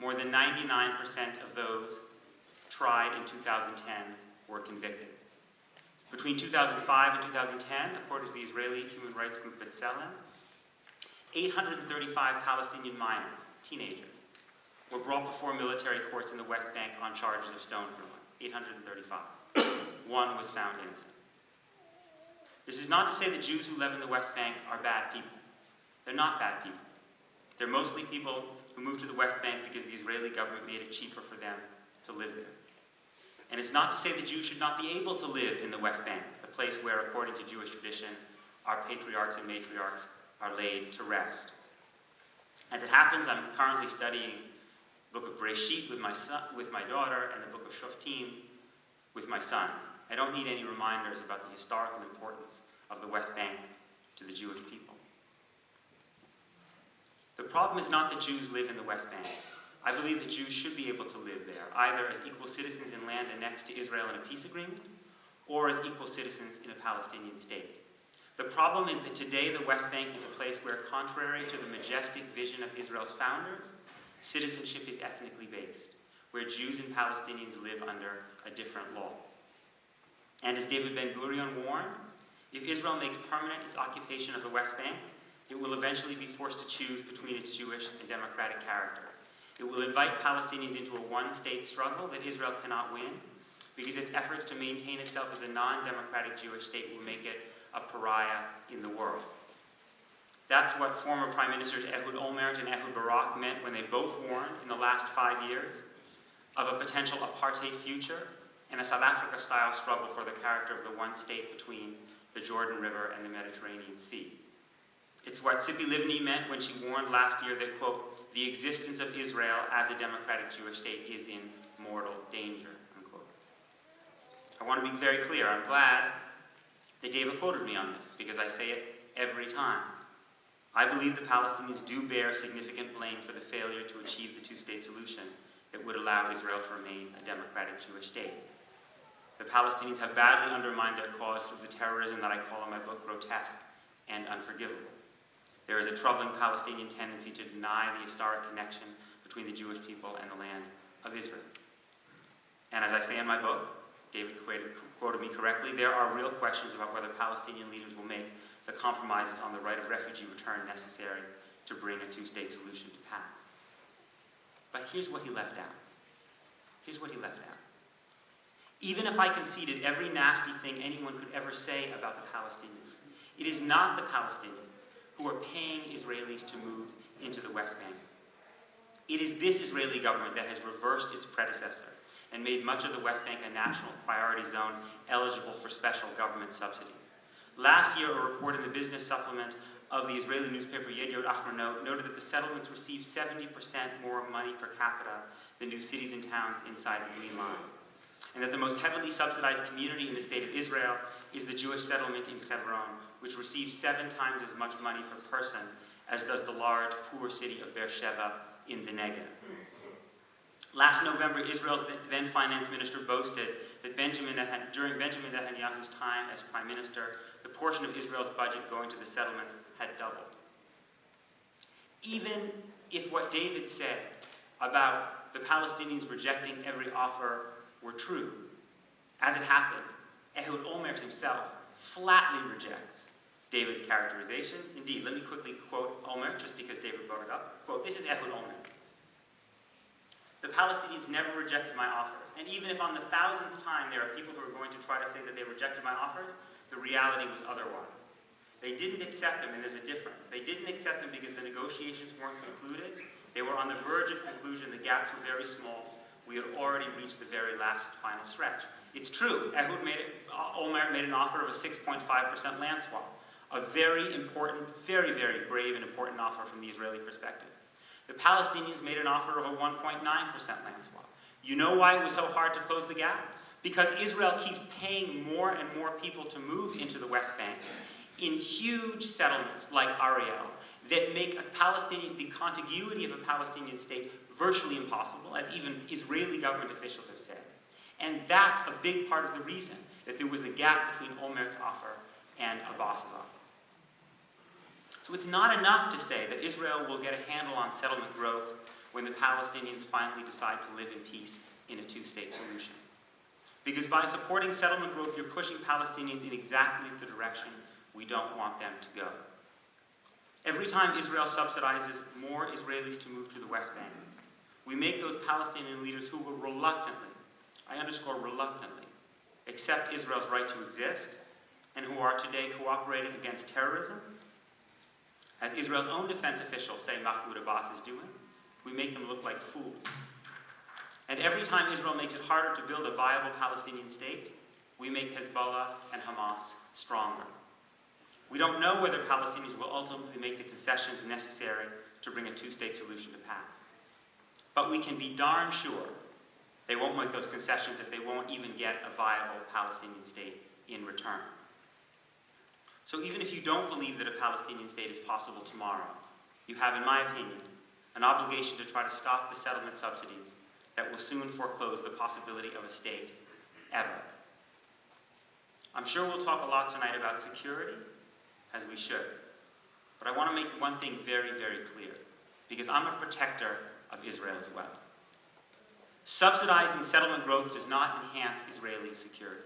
Speaker 4: more than 99% of those tried in 2010 were convicted. Between 2005 and 2010, according to the Israeli human rights group B'Tselem, 835 Palestinian minors, teenagers, were brought before military courts in the West Bank on charges of stone throwing. 835. One was found innocent. This is not to say that Jews who live in the West Bank are bad people. They're not bad people. They're mostly people who moved to the West Bank because the Israeli government made it cheaper for them to live there. And it's not to say that Jews should not be able to live in the West Bank, a place where, according to Jewish tradition, our patriarchs and matriarchs are laid to rest. As it happens, I'm currently studying the book of Breshit with my daughter, and the book of Shoftim with my son. I don't need any reminders about the historical importance of the West Bank to the Jewish people. The problem is not that Jews live in the West Bank. I believe that Jews should be able to live there, either as equal citizens in land annexed to Israel in a peace agreement, or as equal citizens in a Palestinian state. The problem is that today the West Bank is a place where, contrary to the majestic vision of Israel's founders, citizenship is ethnically based, where Jews and Palestinians live under a different law. And as David Ben-Gurion warned, if Israel makes permanent its occupation of the West Bank, it will eventually be forced to choose between its Jewish and democratic characters. It will invite Palestinians into a one-state struggle that Israel cannot win, because its efforts to maintain itself as a non-democratic Jewish state will make it a pariah in the world. That's what former Prime Ministers Ehud Olmert and Ehud Barak meant when they both warned in the last 5 years of a potential apartheid future and a South Africa-style struggle for the character of the one state between the Jordan River and the Mediterranean Sea. It's what Tzipi Livni meant when she warned last year that, quote, the existence of Israel as a democratic Jewish state is in mortal danger, unquote. I want to be very clear. I'm glad that David quoted me on this, because I say it every time. I believe the Palestinians do bear significant blame for the failure to achieve the two-state solution that would allow Israel to remain a democratic Jewish state. The Palestinians have badly undermined their cause through the terrorism that I call in my book grotesque and unforgivable. There is a troubling Palestinian tendency to deny the historic connection between the Jewish people and the land of Israel. And as I say in my book, David quoted me correctly, there are real questions about whether Palestinian leaders will make the compromises on the right of refugee return necessary to bring a two-state solution to pass. But here's what he left out. Here's what he left out. Even if I conceded every nasty thing anyone could ever say about the Palestinians, it is not the Palestinians who are paying Israelis to move into the West Bank. It is this Israeli government that has reversed its predecessor and made much of the West Bank a national priority zone eligible for special government subsidies. Last year, a report in the business supplement of the Israeli newspaper Yediot Ahronot noted that the settlements receive 70% more money per capita than do cities and towns inside the Green Line, and that the most heavily subsidized community in the state of Israel is the Jewish settlement in Hebron, which receives 7 times as much money per person as does the large, poor city of Beersheba in the Negev. Last November, Israel's then finance minister boasted that during Benjamin Netanyahu's time as prime minister, the portion of Israel's budget going to the settlements had doubled. Even if what David said about the Palestinians rejecting every offer were true, as it happened, Ehud Olmert himself flatly rejects David's characterization. Indeed, let me quickly quote Olmert, just because David brought it up. Quote, this is Ehud Olmert. The Palestinians never rejected my offers, and even if on the 1000th time there are people who are going to try to say that they rejected my offers, the reality was otherwise. They didn't accept them, and there's a difference. They didn't accept them because the negotiations weren't concluded. They were on the verge of conclusion. The gaps were very small. We had already reached the very last final stretch. It's true, Olmert made an offer of a 6.5% land swap. A very important, very, very brave and important offer from the Israeli perspective. The Palestinians made an offer of a 1.9% land swap. You know why it was so hard to close the gap? Because Israel keeps paying more and more people to move into the West Bank in huge settlements like Ariel that make the contiguity of a Palestinian state virtually impossible, as even Israeli government officials have said. And that's a big part of the reason that there was a gap between Olmert's offer and Abbas's offer. So it's not enough to say that Israel will get a handle on settlement growth when the Palestinians finally decide to live in peace in a two-state solution. Because by supporting settlement growth, you're pushing Palestinians in exactly the direction we don't want them to go. Every time Israel subsidizes more Israelis to move to the West Bank, we make those Palestinian leaders who will reluctantly, I underscore reluctantly, accept Israel's right to exist, and who are today cooperating against terrorism, as Israel's own defense officials say Mahmoud Abbas is doing, we make them look like fools. And every time Israel makes it harder to build a viable Palestinian state, we make Hezbollah and Hamas stronger. We don't know whether Palestinians will ultimately make the concessions necessary to bring a two-state solution to pass. But we can be darn sure they won't make those concessions if they won't even get a viable Palestinian state in return. So even if you don't believe that a Palestinian state is possible tomorrow, you have, in my opinion, an obligation to try to stop the settlement subsidies that will soon foreclose the possibility of a state, ever. I'm sure we'll talk a lot tonight about security, as we should. But I want to make one thing very, very clear, because I'm a protector of Israel as well. Subsidizing settlement growth does not enhance Israeli security.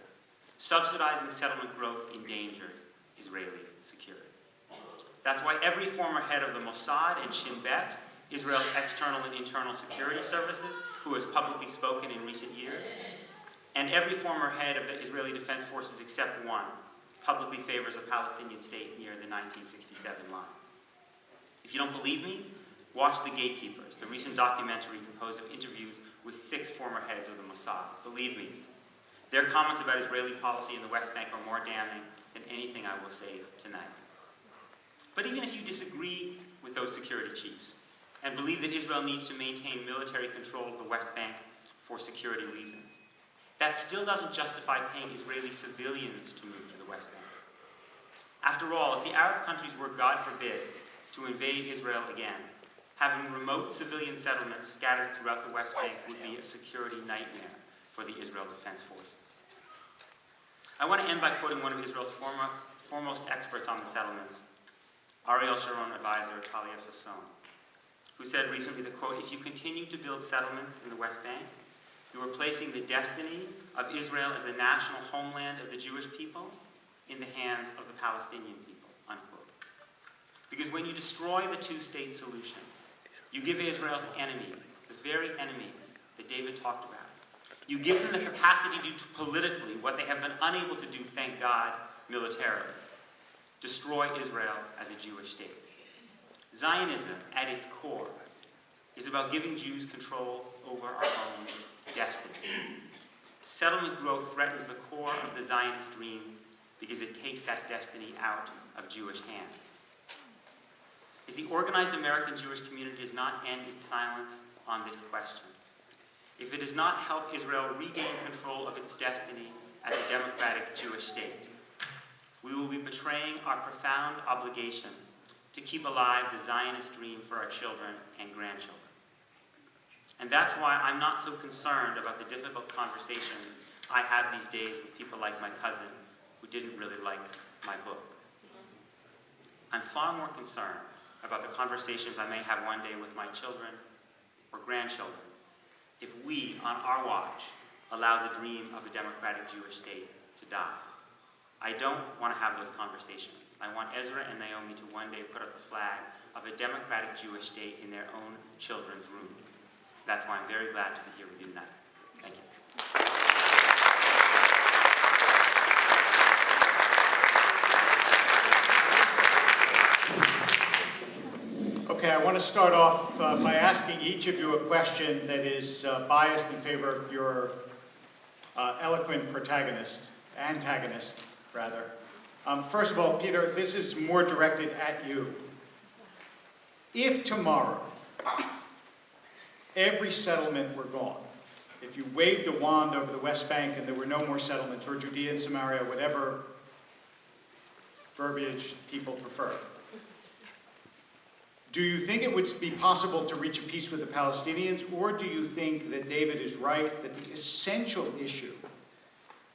Speaker 4: Subsidizing settlement growth endangers Israeli security. That's why every former head of the Mossad and Shin Bet, Israel's external and internal security services, who has publicly spoken in recent years, and every former head of the Israeli Defense Forces except one, publicly favors a Palestinian state near the 1967 line. If you don't believe me, watch The Gatekeepers, the recent documentary composed of interviews with 6 former heads of the Mossad. Believe me, their comments about Israeli policy in the West Bank are more damning than anything I will say tonight. But even if you disagree with those security chiefs and believe that Israel needs to maintain military control of the West Bank for security reasons, that still doesn't justify paying Israeli civilians to move to the West Bank. After all, if the Arab countries were, God forbid, to invade Israel again, having remote civilian settlements scattered throughout the West Bank would be a security nightmare for the Israel Defense Forces. I want to end by quoting one of Israel's foremost experts on the settlements, Ariel Sharon advisor Talia Sasson, who said recently that, quote, "If you continue to build settlements in the West Bank, you are placing the destiny of Israel as the national homeland of the Jewish people in the hands of the Palestinian people," unquote. Because when you destroy the two-state solution, you give Israel's enemies, the very enemies that David talked about, you give them the capacity to do politically what they have been unable to do, thank God, militarily. Destroy Israel as a Jewish state. Zionism, at its core, is about giving Jews control over our own destiny. Settlement growth threatens the core of the Zionist dream because it takes that destiny out of Jewish hands. If the organized American Jewish community does not end its silence on this question, if it does not help Israel regain control of its destiny as a democratic Jewish state, we will be betraying our profound obligation to keep alive the Zionist dream for our children and grandchildren. And that's why I'm not so concerned about the difficult conversations I have these days with people like my cousin, who didn't really like my book. I'm far more concerned about the conversations I may have one day with my children or grandchildren if we, on our watch, allow the dream of a democratic Jewish state to die. I don't want to have those conversations. I want Ezra and Naomi to one day put up the flag of a democratic Jewish state in their own children's rooms. That's why I'm very glad to be here with you tonight. Thank you.
Speaker 1: Okay, I want to start off by asking each of you a question that is biased in favor of your eloquent antagonist, rather. First of all, Peter, this is more directed at you. If tomorrow every settlement were gone, if you waved a wand over the West Bank and there were no more settlements, or Judea and Samaria, whatever verbiage people prefer, do you think it would be possible to reach a peace with the Palestinians, or do you think that David is right, that the essential issue,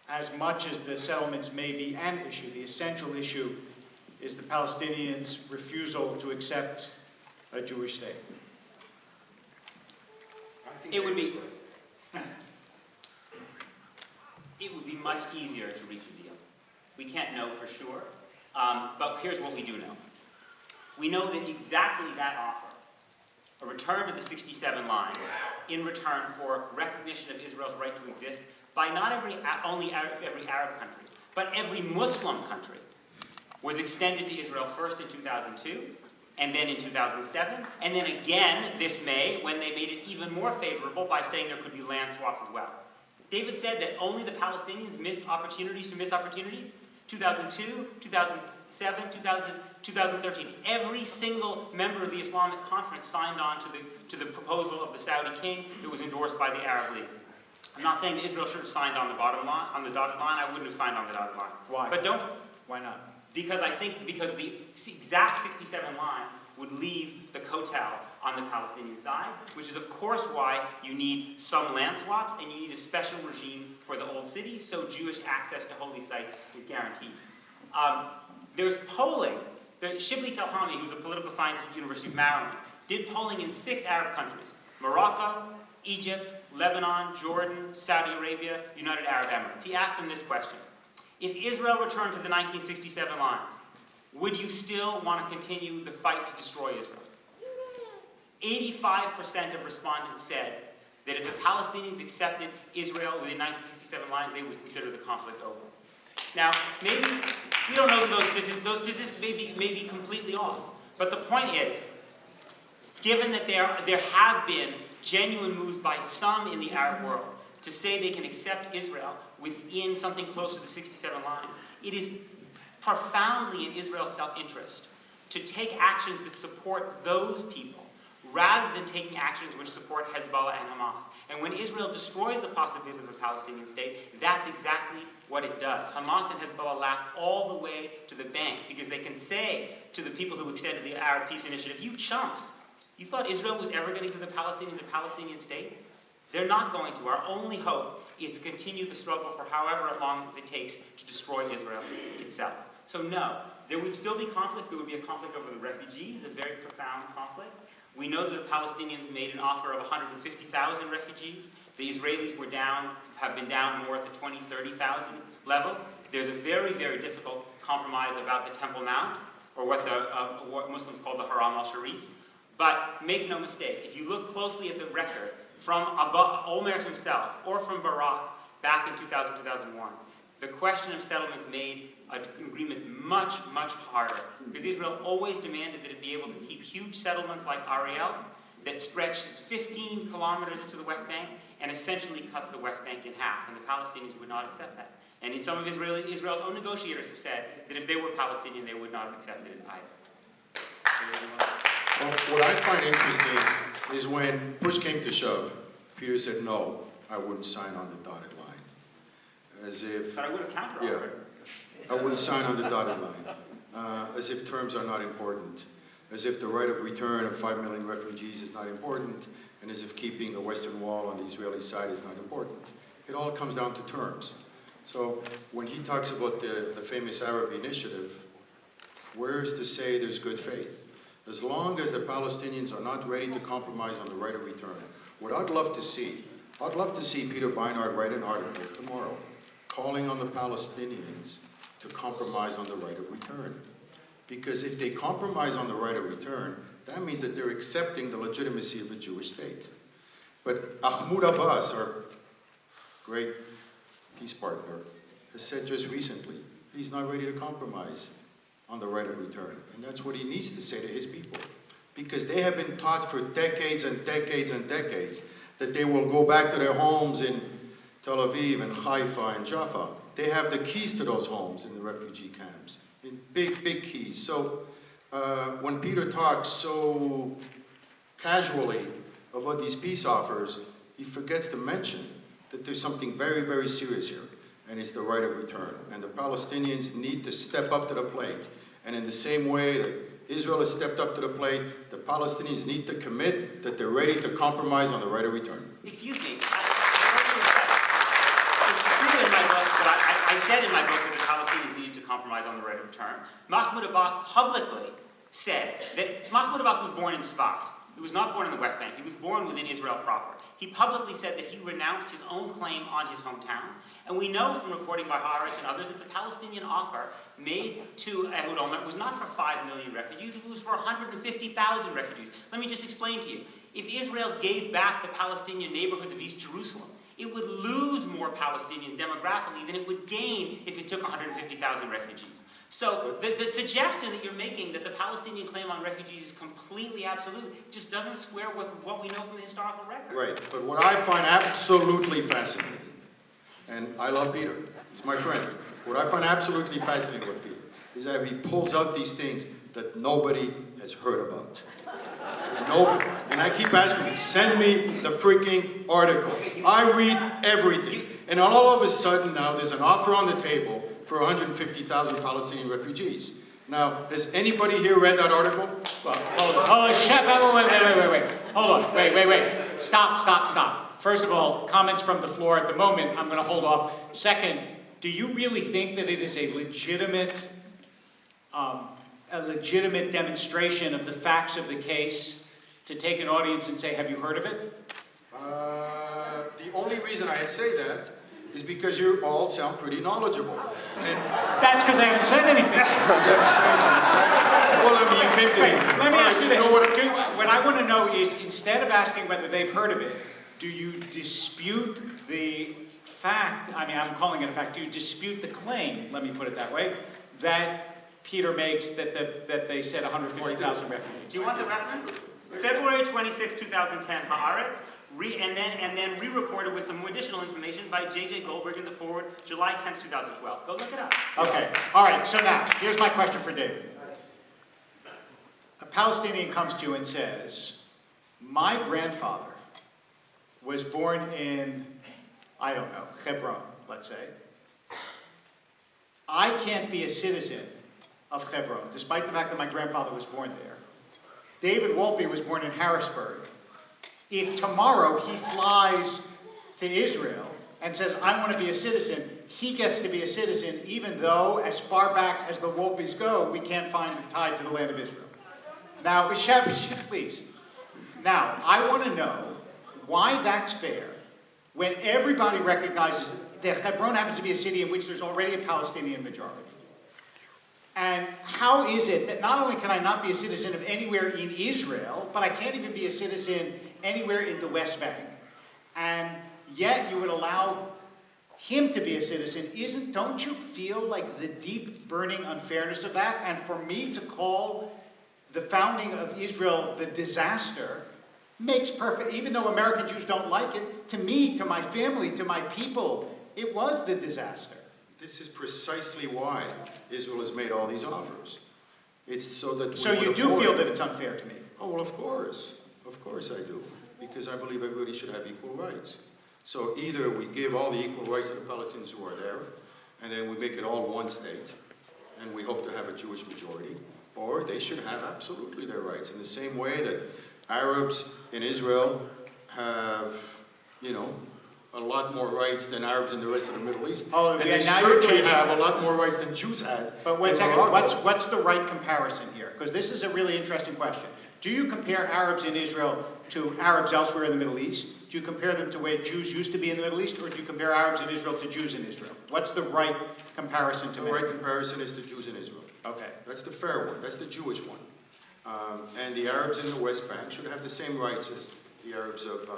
Speaker 1: as much as the settlements may be an issue, the essential issue is the Palestinians' refusal to accept a Jewish state?
Speaker 4: It would be much easier to reach a deal. We can't know for sure, but here's what we do know. We know that exactly that offer, a return to the 67 lines, in return for recognition of Israel's right to exist by not only every Arab country, but every Muslim country, was extended to Israel first in 2002, and then in 2007, and then again this May, when they made it even more favorable by saying there could be land swaps as well. David said that only the Palestinians miss opportunities to miss opportunities. 2002, 2007, 2013. Every single member of the Islamic Conference signed on to the proposal of the Saudi king that was endorsed by the Arab League. I'm not saying that Israel should have signed on the dotted line. I wouldn't have signed on the dotted line.
Speaker 1: Why?
Speaker 4: But don't.
Speaker 1: Why not?
Speaker 4: Because the exact 67 lines would leave the kotel on the Palestinian side, which is of course why you need some land swaps and you need a special regime for the old city, so Jewish access to holy sites is guaranteed. There's polling. Shibli Telhami, who's a political scientist at the University of Maryland, did polling in 6 Arab countries: Morocco, Egypt, Lebanon, Jordan, Saudi Arabia, United Arab Emirates. He asked them this question: if Israel returned to the 1967 lines, would you still want to continue the fight to destroy Israel? 85% of respondents said that if the Palestinians accepted Israel within 1967 lines, they would consider the conflict over. Now, maybe, we don't know those statistics may be completely off, but the point is, given that there have been genuine moves by some in the Arab world to say they can accept Israel within something close to the 67 lines, it is profoundly in Israel's self-interest to take actions that support those people rather than taking actions which support Hezbollah and Hamas. And when Israel destroys the possibility of a Palestinian state, that's exactly what it does. Hamas and Hezbollah laugh all the way to the bank because they can say to the people who extended the Arab Peace Initiative, you chumps, you thought Israel was ever going to give the Palestinians a Palestinian state? They're not going to. Our only hope is to continue the struggle for however long as it takes to destroy Israel itself. So no, there would still be conflict. There would be a conflict over the refugees, a very profound conflict. We know that the Palestinians made an offer of 150,000 refugees. The Israelis have been down more at the 20,000, 30,000 level. There's a very, very difficult compromise about the Temple Mount, or what Muslims call the Haram al-Sharif. But make no mistake, if you look closely at the record from Olmert himself or from Barak back in 2000, 2001, the question of settlements made an agreement much, much harder, because Israel always demanded that it be able to keep huge settlements like Ariel that stretches 15 kilometers into the West Bank and essentially cuts the West Bank in half, and the Palestinians would not accept that. And some of Israel's own negotiators have said that if they were Palestinian, they would not have accepted it either.
Speaker 2: Well, what I find interesting is when push came to shove, Peter said, no, I wouldn't sign on the dotted line. As if...
Speaker 4: But I would have counter-offered.
Speaker 2: Yeah, I wouldn't sign on the dotted line. As if terms are not important. As if the right of return of 5 million refugees is not important, and as if keeping the Western Wall on the Israeli side is not important. It all comes down to terms. So when he talks about the famous Arab initiative, where's to say there's good faith? As long as the Palestinians are not ready to compromise on the right of return. What I'd love to see Peter Beinart write an article tomorrow calling on the Palestinians to compromise on the right of return. Because if they compromise on the right of return, that means that they're accepting the legitimacy of a Jewish state. But Mahmoud Abbas, our great peace partner, has said just recently, he's not ready to compromise on the right of return. And that's what he needs to say to his people. Because they have been taught for decades and decades and decades that they will go back to their homes in Tel Aviv and Haifa and Jaffa. They have the keys to those homes in the refugee camps. Big, big keys. So when Peter talks so casually about these peace offers, he forgets to mention that there's something very, very serious here, and it's the right of return. And the Palestinians need to step up to the plate. And in the same way that Israel has stepped up to the plate, the Palestinians need to commit that they're ready to compromise on the right of return.
Speaker 4: Excuse me. It's true in my book, but I said in my book that the Palestinians needed to compromise on the right of return. Mahmoud Abbas publicly said that Mahmoud Abbas was born in Sfat. He was not born in the West Bank. He was born within Israel proper. He publicly said that he renounced his own claim on his hometown. And we know from reporting by Haaretz and others that the Palestinian offer made to Ehud Olmert was not for 5 million refugees, it was for 150,000 refugees. Let me just explain to you. If Israel gave back the Palestinian neighborhoods of East Jerusalem, it would lose more Palestinians demographically than it would gain if it took 150,000 refugees. So the suggestion that you're making that the Palestinian claim on refugees is completely absolute just doesn't square with what we know from the historical record.
Speaker 2: Right, but what I find absolutely fascinating, and I love Peter, he's my friend. What I find absolutely fascinating with Peter is that he pulls out these things that nobody has heard about. Nobody. And I keep asking him, send me the freaking article. I read everything. And all of a sudden now there's an offer on the table for 150,000 Palestinian refugees. Now, has anybody here read that article?
Speaker 5: Well, hold on. Wait. Hold on. Wait. Stop. First of all, comments from the floor at the moment, I'm going to hold off. Second, do you really think that it is a legitimate demonstration of the facts of the case to take an audience and say, have you heard of it?
Speaker 2: The only reason I say that is because you all sound pretty knowledgeable. And
Speaker 5: that's because I haven't said anything.
Speaker 2: You haven't said anything. Well, I mean, you came to me.
Speaker 5: Let me ask you this.
Speaker 2: What
Speaker 5: what I want to know is, instead of asking whether they've heard of it, do you dispute the fact, I mean, I'm calling it a fact, do you dispute the claim, let me put it that way, that Peter makes that they said 150,000 refugees?
Speaker 4: Do you want the reference? February 26, 2010, Haaretz, and then re-reported with some more additional information by J.J. Goldberg in the Forward, July 10, 2012. Go look it up.
Speaker 5: Okay, all right, so now, here's my question for David. A Palestinian comes to you and says, my grandfather was born in, I don't know, Hebron, let's say. I can't be a citizen of Hebron, despite the fact that my grandfather was born there. David Wolpe was born in Harrisburg. If tomorrow he flies to Israel and says, I want to be a citizen, he gets to be a citizen, even though, as far back as the Wolpes go, we can't find a tie to the land of Israel. Now, please. Now, I want to know why that's fair when everybody recognizes that Hebron happens to be a city in which there's already a Palestinian majority. And how is it that not only can I not be a citizen of anywhere in Israel, but I can't even be a citizen anywhere in the West Bank? And yet you would allow him to be a citizen. Don't you feel like the deep burning unfairness of that? And for me to call the founding of Israel the disaster makes perfect, even though American Jews don't like it, to me, to my family, to my people, it was the disaster.
Speaker 2: This is precisely why Israel has made all these offers. It's so that
Speaker 5: So you do feel that it's unfair to me?
Speaker 2: Oh, well, of course I do, because I believe everybody should have equal rights. So either we give all the equal rights to the Palestinians who are there, and then we make it all one state, and we hope to have a Jewish majority, or they should have absolutely their rights, in the same way that Arabs in Israel have, a lot more rights than Arabs in the rest of the Middle East.
Speaker 5: Oh,
Speaker 2: and
Speaker 5: yeah,
Speaker 2: they
Speaker 5: now you're
Speaker 2: certainly
Speaker 5: taking-
Speaker 2: have a lot more rights than Jews had.
Speaker 5: But wait a
Speaker 2: in
Speaker 5: second,
Speaker 2: Morocco.
Speaker 5: what's the right comparison here? Because this is a really interesting question. Do you compare Arabs in Israel to Arabs elsewhere in the Middle East? Do you compare them to where Jews used to be in the Middle East, or do you compare Arabs in Israel to Jews in Israel? What's the right comparison to
Speaker 2: The
Speaker 5: make?
Speaker 2: right comparison is the Jews in Israel.
Speaker 5: Okay.
Speaker 2: That's the fair one. That's the Jewish one. And the Arabs in the West Bank should have the same rights as the Arabs of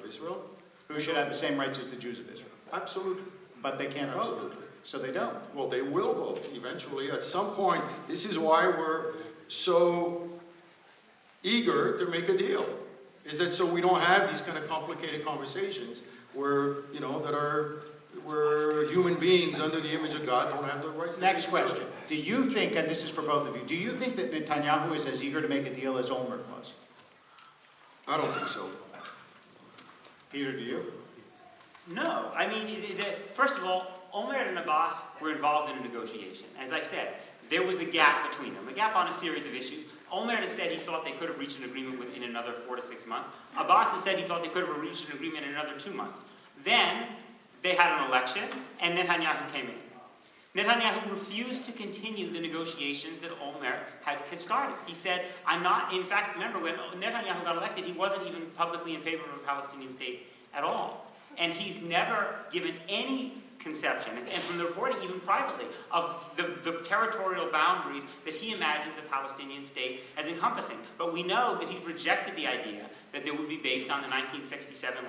Speaker 2: Israel.
Speaker 5: Who should have the same rights as the Jews of Israel?
Speaker 2: Absolutely.
Speaker 5: But they can't vote.
Speaker 2: Absolutely.
Speaker 5: So they don't.
Speaker 2: Well, they will vote eventually. At some point, this is why we're so eager to make a deal. Is that so we don't have these kind of complicated conversations where, you know, where human beings under the image of God don't have the rights. that
Speaker 5: Next
Speaker 2: they
Speaker 5: question.
Speaker 2: deserve.
Speaker 5: Do you think, and this is for both of you, do you think that Netanyahu is as eager to make a deal as Olmert was?
Speaker 2: I don't think so.
Speaker 5: Peter, do you?
Speaker 4: No, I mean, first of all, Olmert and Abbas were involved in a negotiation. As I said, there was a gap between them, a gap on a series of issues. Olmert has said he thought they could have reached an agreement within another 4 to 6 months. Abbas has said he thought they could have reached an agreement in another 2 months. Then they had an election, and Netanyahu came in. Netanyahu refused to continue the negotiations that Olmert had started. He said, I'm not, in fact, remember when Netanyahu got elected, he wasn't even publicly in favor of a Palestinian state at all. And he's never given any conception, and from the reporting, even privately, of the territorial boundaries that he imagines a Palestinian state as encompassing. But we know that he rejected the idea that they would be based on the 1967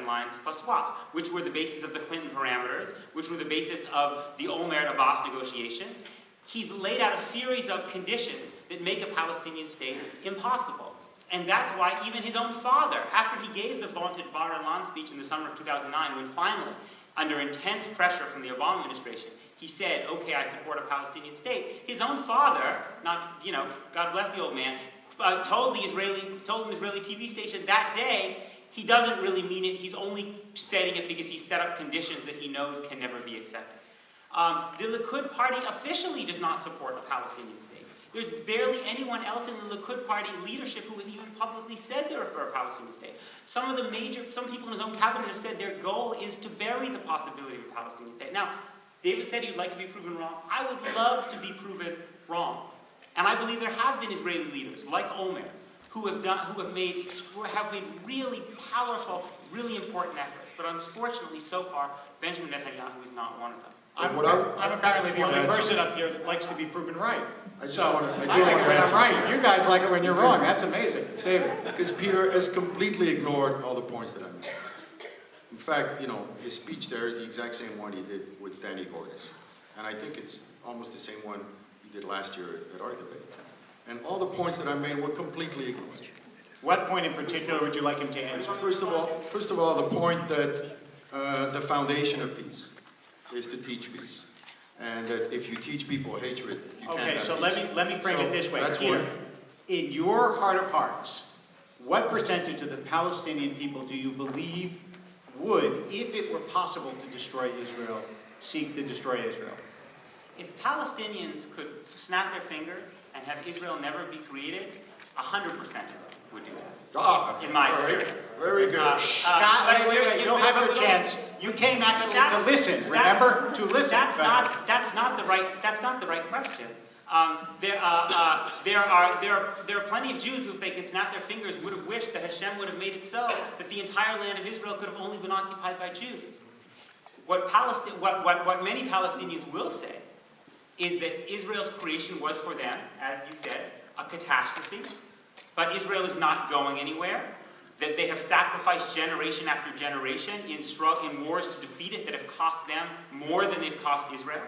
Speaker 4: lines plus swaps, which were the basis of the Clinton parameters, which were the basis of the Olmert-Abbas negotiations. He's laid out a series of conditions that make a Palestinian state impossible. And that's why even his own father, after he gave the vaunted Bar Ilan speech in the summer of 2009, when finally, under intense pressure from the Obama administration, he said, okay, I support a Palestinian state, his own father, not, you know, God bless the old man, told an Israeli TV station that day, he doesn't really mean it, he's only saying it because he set up conditions that he knows can never be accepted. The Likud party officially does not support a Palestinian state. There's barely anyone else in the Likud party leadership who has even publicly said they're for a Palestinian state. Some people in his own cabinet have said their goal is to bury the possibility of a Palestinian state. Now, David said he'd like to be proven wrong. I would love to be proven wrong. And I believe there have been Israeli leaders, like Olmert, who have made really powerful, really important efforts. But unfortunately, so far, Benjamin Netanyahu is not one of them.
Speaker 5: I'm apparently the only person up here that likes to be proven right.
Speaker 2: I just
Speaker 5: So,
Speaker 2: wanna-
Speaker 5: I
Speaker 2: I do
Speaker 5: like it
Speaker 2: wanna
Speaker 5: when I'm
Speaker 2: answer.
Speaker 5: right. You guys like it when you're wrong. That's amazing. David.
Speaker 2: Because Peter has completely ignored all the points that I made. In fact, you know, his speech there is the exact same one he did with Danny Gordis. And I think it's almost the same one he did last year at our debate. And all the points that I made were completely ignored.
Speaker 5: What point in particular would you like him to answer?
Speaker 2: First of all, the point that the foundation of peace is to teach peace. And that if you teach people hatred, you can't
Speaker 5: Okay,
Speaker 2: have
Speaker 5: so
Speaker 2: peace.
Speaker 5: let me frame it this way.
Speaker 2: That's
Speaker 5: Peter,
Speaker 2: one.
Speaker 5: in your heart of hearts, what percentage of the Palestinian people do you believe would, if it were possible to destroy Israel, seek to destroy Israel?
Speaker 4: If Palestinians could snap their fingers and have Israel never be created, 100% of them would do that. In my experience.
Speaker 2: Very good.
Speaker 5: Scott, wait, you don't have your chance. You came actually to listen, remember? To listen.
Speaker 4: That's not the right question. There are plenty of Jews who, if they could snap their fingers, would have wished that Hashem would have made it so that the entire land of Israel could have only been occupied by Jews. What many Palestinians will say is that Israel's creation was for them, as you said, a catastrophe. But Israel is not going anywhere. That they have sacrificed generation after generation in wars to defeat it that have cost them more than they've cost Israel.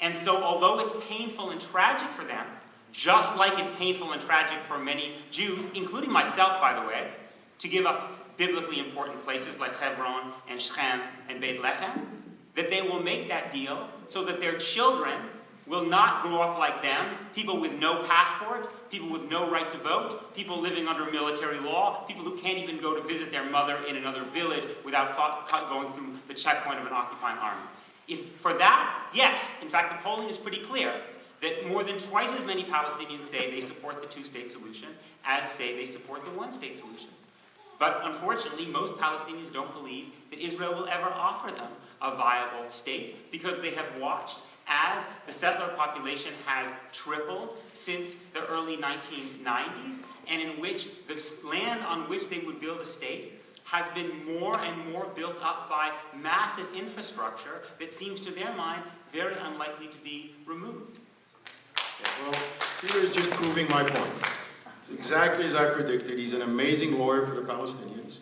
Speaker 4: And so although it's painful and tragic for them, just like it's painful and tragic for many Jews, including myself, by the way, to give up biblically important places like Hebron and Shechem and Beit Lechem, that they will make that deal so that their children will not grow up like them, people with no passport, people with no right to vote, people living under military law, people who can't even go to visit their mother in another village without going through the checkpoint of an occupying army. For that, yes. In fact, the polling is pretty clear that more than twice as many Palestinians say they support the two-state solution as say they support the one-state solution. But unfortunately, most Palestinians don't believe that Israel will ever offer them a viable state because they have watched as the settler population has tripled since the early 1990s, and in which the land on which they would build a state has been more and more built up by massive infrastructure that seems to their mind very unlikely to be removed.
Speaker 2: Well, Peter is just proving my point. Exactly as I predicted, he's an amazing lawyer for the Palestinians.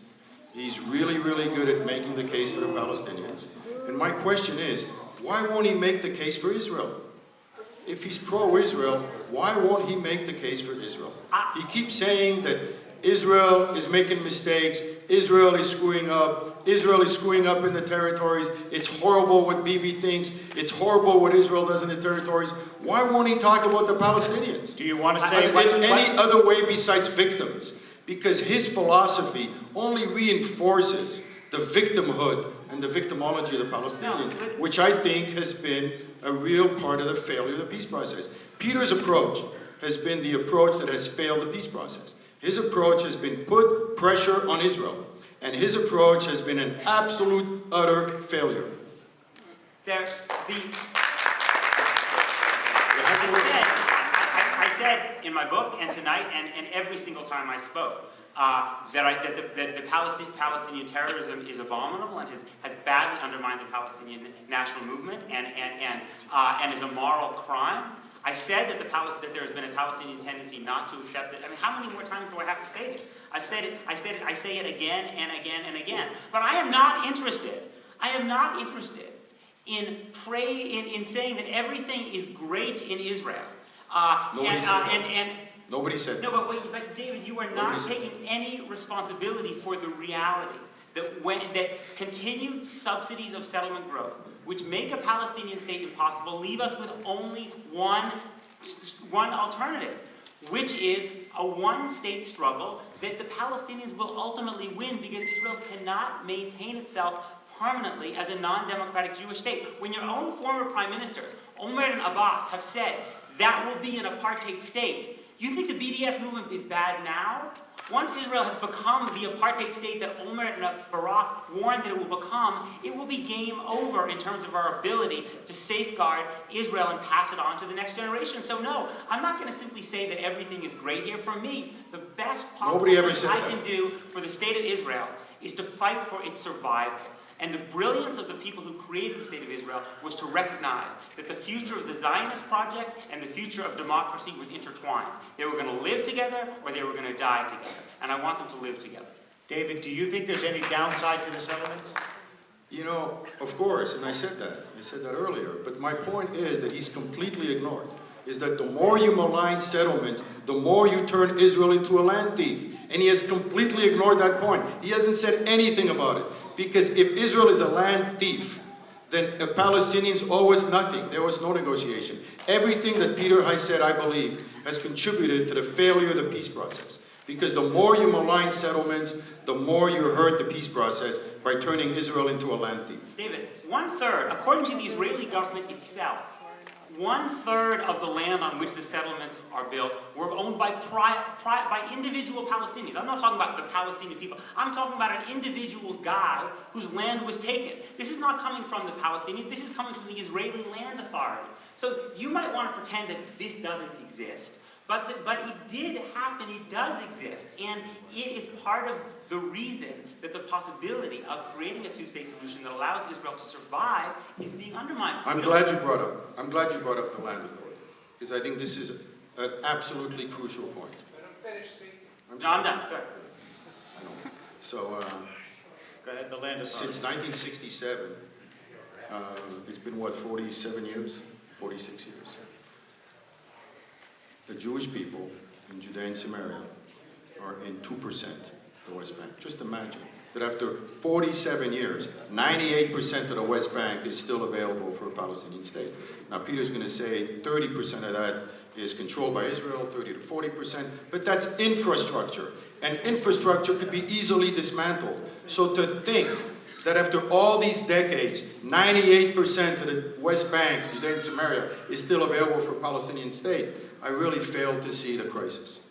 Speaker 2: He's really, really good at making the case for the Palestinians. And my question is, why won't he make the case for Israel? If he's pro-Israel, why won't he make the case for Israel? He keeps saying that Israel is making mistakes, Israel is screwing up in the territories, it's horrible what Bibi thinks, it's horrible what Israel does in the territories. Why won't he talk about the Palestinians?
Speaker 5: Do you want to say
Speaker 2: in any other way besides victims? Because his philosophy only reinforces the victimhood and the victimology of the Palestinians, which I think has been a real part of the failure of the peace process. Peter's approach has been the approach that has failed the peace process. His approach has been put pressure on Israel, and his approach has been an absolute, utter failure.
Speaker 4: I said in my book and tonight and every single time I spoke that the Palestinian terrorism is abominable and has badly undermined the Palestinian national movement and is a moral crime. I said that there has been a Palestinian tendency not to accept it. I mean, how many more times do I have to say it? I've said it, I say it again and again and again. But I am not interested in saying that everything is great in Israel.
Speaker 2: Nobody said that.
Speaker 4: No, but David, you are not taking any responsibility for the reality that continued subsidies of settlement growth, which make a Palestinian state impossible, leave us with only one alternative, which is a one-state struggle that the Palestinians will ultimately win because Israel cannot maintain itself permanently as a non-democratic Jewish state. When your own former prime ministers, Omer and Abbas, have said that will be an apartheid state, you think the BDS movement is bad now? Once Israel has become the apartheid state that Omer and Barak warned that it will become, it will be game over in terms of our ability to safeguard Israel and pass it on to the next generation. So no, I'm not going to simply say that everything is great here. For me, the best possible thing I can do for the state of Israel is to fight for its survival. And the brilliance of the people who created the State of Israel was to recognize that the future of the Zionist project and the future of democracy was intertwined. They were going to live together or they were going to die together. And I want them to live together.
Speaker 5: David, do you think there's any downside to the settlements?
Speaker 2: You know, of course, and I said that earlier, but my point is that he's completely ignored, is that the more you malign settlements, the more you turn Israel into a land thief. And he has completely ignored that point. He hasn't said anything about it. Because if Israel is a land thief, then the Palestinians owe us nothing. There was no negotiation. Everything that Peter has said, I believe, has contributed to the failure of the peace process. Because the more you malign settlements, the more you hurt the peace process by turning Israel into a land thief.
Speaker 4: David, 1/3, according to the Israeli government itself, 1/3 of the land on which the settlements are built were owned by individual Palestinians. I'm not talking about the Palestinian people. I'm talking about an individual guy whose land was taken. This is not coming from the Palestinians. This is coming from the Israeli Land Authority. So you might want to pretend that this doesn't exist. But it did happen, it does exist, and it is part of the reason that the possibility of creating a two-state solution that allows Israel to survive is being undermined.
Speaker 2: I'm glad you brought up the land authority, because I think this is an absolutely crucial point.
Speaker 3: Let him finish speaking.
Speaker 4: I'm done. Go ahead.
Speaker 2: I know. So,
Speaker 5: Go ahead, the land authority.
Speaker 2: since 1967, it's been what, 47 years? 46 years. The Jewish people in Judea and Samaria are in 2% the West Bank. Just imagine that after 47 years, 98% of the West Bank is still available for a Palestinian state. Now, Peter's going to say 30% of that is controlled by Israel, 30 to 40%, but that's infrastructure. And infrastructure could be easily dismantled. So to think that after all these decades, 98% of the West Bank, Judea and Samaria, is still available for a Palestinian state, I really fail to see the crisis.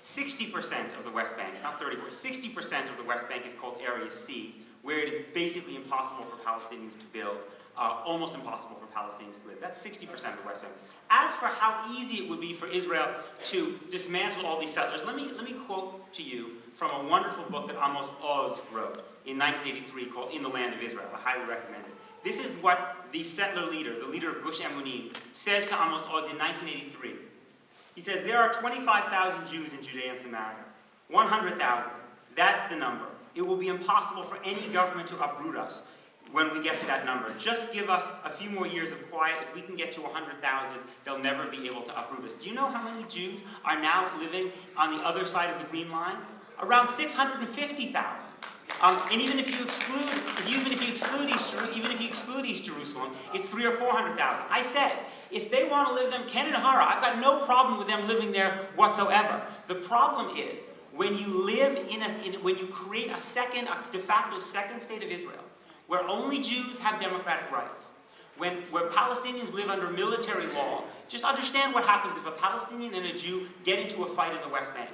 Speaker 4: 60% of the West Bank, not 34, 60% of the West Bank is called Area C, where it is basically impossible for Palestinians to build, almost impossible for Palestinians to live. That's 60% of the West Bank. As for how easy it would be for Israel to dismantle all these settlers, let me quote to you from a wonderful book that Amos Oz wrote in 1983 called In the Land of Israel. I highly recommend it. This is what the settler leader, the leader of Gush Emunim, says to Amos Oz in 1983. He says, there are 25,000 Jews in Judea and Samaria. 100,000. That's the number. It will be impossible for any government to uproot us when we get to that number. Just give us a few more years of quiet. If we can get to 100,000, they'll never be able to uproot us. Do you know how many Jews are now living on the other side of the Green Line? Around 650,000. And even if you exclude East Jerusalem, it's 300,000 or 400,000. I said, if they want to live them, Ken and Hara, I've got no problem with them living there whatsoever. The problem is when you live when you create a de facto second state of Israel, where only Jews have democratic rights, where Palestinians live under military law. Just understand what happens if a Palestinian and a Jew get into a fight in the West Bank.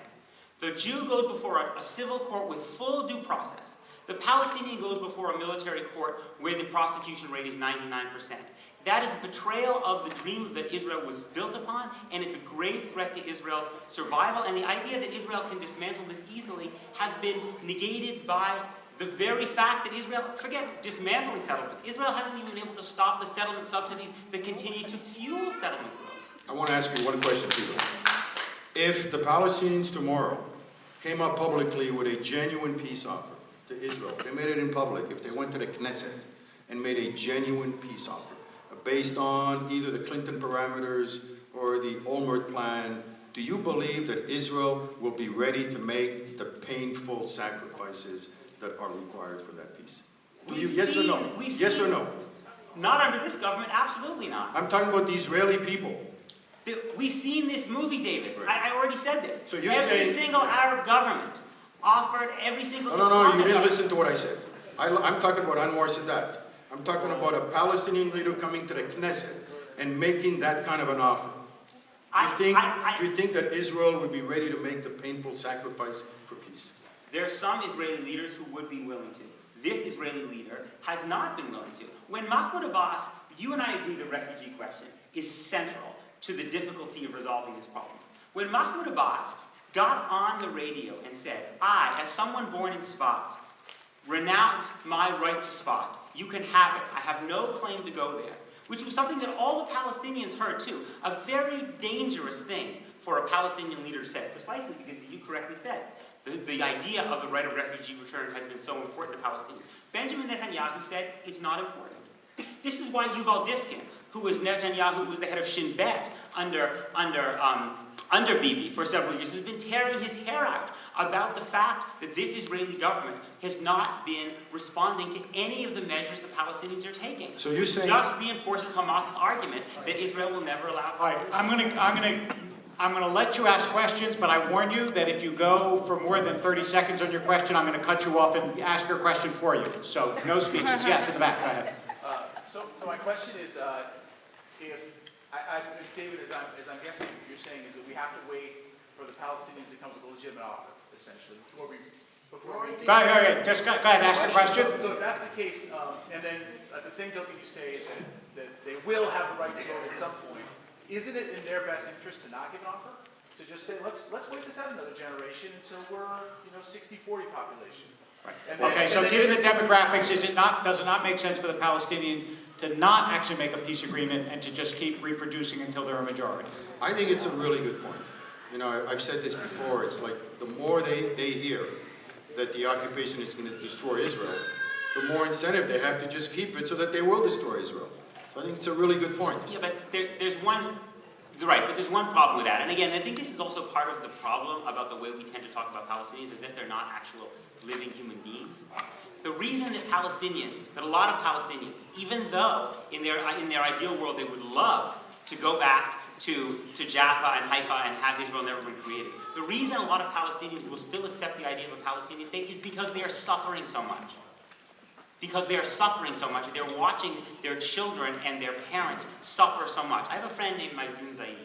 Speaker 4: The Jew goes before a civil court with full due process. The Palestinian goes before a military court where the prosecution rate is 99%. That is a betrayal of the dream that Israel was built upon, and it's a grave threat to Israel's survival. And the idea that Israel can dismantle this easily has been negated by the very fact that Israel, forget dismantling settlements, Israel hasn't even been able to stop the settlement subsidies that continue to fuel settlement growth.
Speaker 2: I want to ask you one question, Peter. If the Palestinians tomorrow came up publicly with a genuine peace offer to Israel, they made it in public, if they went to the Knesset and made a genuine peace offer, based on either the Clinton parameters or the Olmert plan, do you believe that Israel will be ready to make the painful sacrifices that are required for that peace? Yes or no? Yes or no?
Speaker 4: Not under this government, absolutely not.
Speaker 2: I'm talking about the Israeli people.
Speaker 4: We've seen this movie, David.
Speaker 2: Right.
Speaker 4: I already said this.
Speaker 2: So you're
Speaker 4: every
Speaker 2: saying,
Speaker 4: single Arab government offered every single...
Speaker 2: No, you didn't listen to what I said. I'm talking about Anwar Sadat. I'm talking about a Palestinian leader coming to the Knesset and making that kind of an offer. Do you think that Israel would be ready to make the painful sacrifice for peace?
Speaker 4: There are some Israeli leaders who would be willing to. This Israeli leader has not been willing to. When Mahmoud Abbas, you and I agree the refugee question is central to the difficulty of resolving this problem. When Mahmoud Abbas got on the radio and said, I, as someone born in Sfat, renounce my right to Sfat. You can have it. I have no claim to go there. Which was something that all the Palestinians heard too. A very dangerous thing for a Palestinian leader to say, precisely because, as you correctly said, the idea of the right of refugee return has been so important to Palestinians. Benjamin Netanyahu said, it's not important. This is why Yuval Diskin, who was the head of Shin Bet under Bibi for several years, has been tearing his hair out about the fact that this Israeli government has not been responding to any of the measures the Palestinians are taking.
Speaker 2: So you're saying...
Speaker 4: Just reinforces Hamas's argument that Israel will never allow...
Speaker 5: All right, I'm going to let you ask questions, but I warn you that if you go for more than 30 seconds on your question, I'm going to cut you off and ask your question for you. So no speeches. Yes, in the back. Go ahead.
Speaker 3: So my question is, David, as I'm guessing what you're saying is that we have to wait for the Palestinians to come with a legitimate offer, essentially, before we...
Speaker 5: Go ahead. Just go ahead and ask your question.
Speaker 3: So if that's the case, and then at the same token you say that they will have the right to vote at some point, isn't it in their best interest to not give an offer? To just say, let's wait this out another generation until we're 60-40 population.
Speaker 5: Right.
Speaker 3: Then,
Speaker 5: okay, so given the demographics, does it not make sense for the Palestinians to not actually make a peace agreement and to just keep reproducing until they're a majority?
Speaker 2: I think it's a really good point. I've said this before, it's like the more they hear that the occupation is going to destroy Israel, the more incentive they have to just keep it so that they will destroy Israel. So I think it's a really good point.
Speaker 4: Yeah, but there's one problem with that. And again, I think this is also part of the problem about the way we tend to talk about Palestinians is that they're not actual living human beings. The reason that a lot of Palestinians, even though in their ideal world they would love to go back to Jaffa and Haifa and have Israel never been created, the reason a lot of Palestinians will still accept the idea of a Palestinian state is because they are suffering so much. Because they are suffering so much. They're watching their children and their parents suffer so much. I have a friend named Mayzoon Zaid.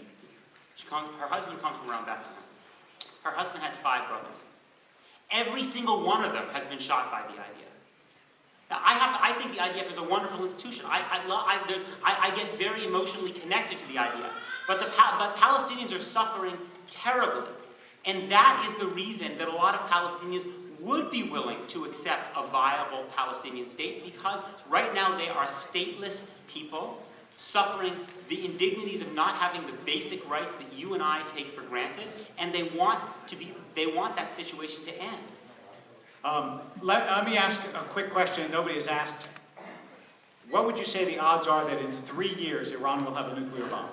Speaker 4: Her husband comes from around Bethlehem. Her husband has 5 brothers. Every single one of them has been shot by the IDF. Now, I think the IDF is a wonderful institution. I get very emotionally connected to the IDF. But Palestinians are suffering terribly. And that is the reason that a lot of Palestinians would be willing to accept a viable Palestinian state, because right now they are stateless people suffering the indignities of not having the basic rights that you and I take for granted, and they want that situation to end.
Speaker 5: Let me ask a quick question nobody has asked. What would you say the odds are that in 3 years Iran will have a nuclear bomb?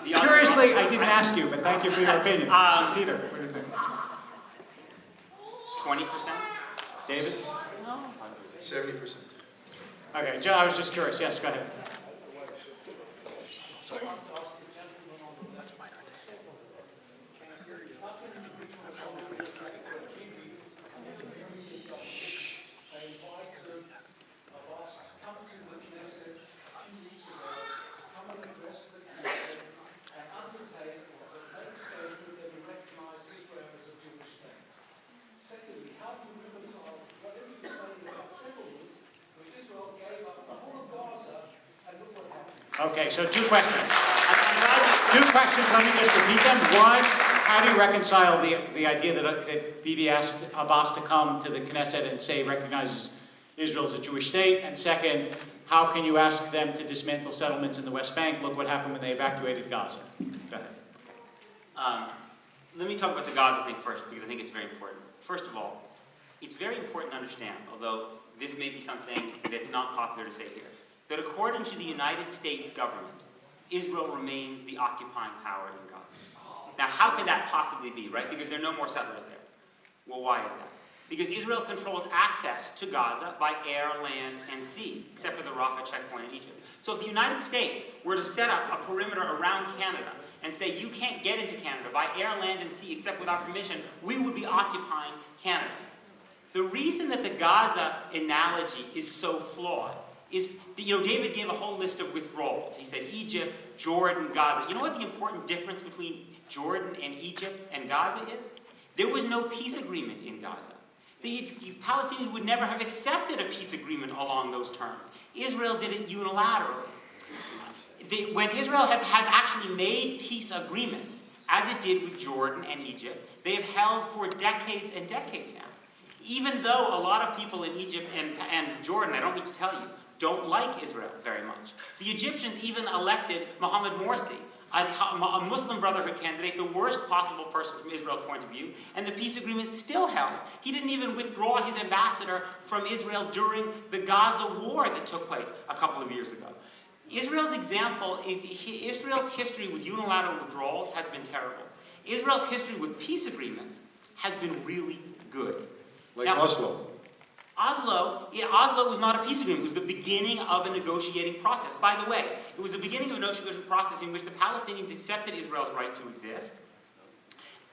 Speaker 5: Curiously, I didn't ask you, but thank you for your opinion. Peter, what do you think?
Speaker 4: 20%?
Speaker 5: David?
Speaker 2: 70%.
Speaker 5: Okay, Joe, I was just curious. Yes, go ahead. Okay, so 2 questions. 2 questions, let me just repeat them. One, how do you reconcile the idea that Bibi asked Abbas to come to the Knesset and say recognizes Israel as a Jewish state? And second, how can you ask them to dismantle settlements in the West Bank? Look what happened when they evacuated Gaza. Go ahead.
Speaker 4: Let me talk about the Gaza thing first, because I think it's very important. First of all, it's very important to understand, although this may be something that's not popular to say here, that according to the United States government, Israel remains the occupying power in Gaza. Now, how can that possibly be, right? Because there are no more settlers there. Well, why is that? Because Israel controls access to Gaza by air, land, and sea, except for the Rafah checkpoint in Egypt. So if the United States were to set up a perimeter around Canada and say you can't get into Canada by air, land, and sea except with our permission, we would be occupying Canada. The reason that the Gaza analogy is so flawed is, David gave a whole list of withdrawals. He said Egypt, Jordan, Gaza. You know what the important difference between Jordan and Egypt and Gaza is? There was no peace agreement in Gaza. The Palestinians would never have accepted a peace agreement along those terms. Israel did it unilaterally. When Israel has actually made peace agreements, as it did with Jordan and Egypt, they have held for decades and decades now. Even though a lot of people in Egypt and Jordan, I don't need to tell you, don't like Israel very much. The Egyptians even elected Mohammed Morsi, a Muslim Brotherhood candidate, the worst possible person from Israel's point of view, and the peace agreement still held. He didn't even withdraw his ambassador from Israel during the Gaza war that took place a couple of years ago. Israel's history with unilateral withdrawals has been terrible. Israel's history with peace agreements has been really good.
Speaker 2: Like
Speaker 4: now,
Speaker 2: Oslo.
Speaker 4: Oslo was not a peace agreement. It was the beginning of a negotiating process. By the way, it was the beginning of a negotiating process in which the Palestinians accepted Israel's right to exist,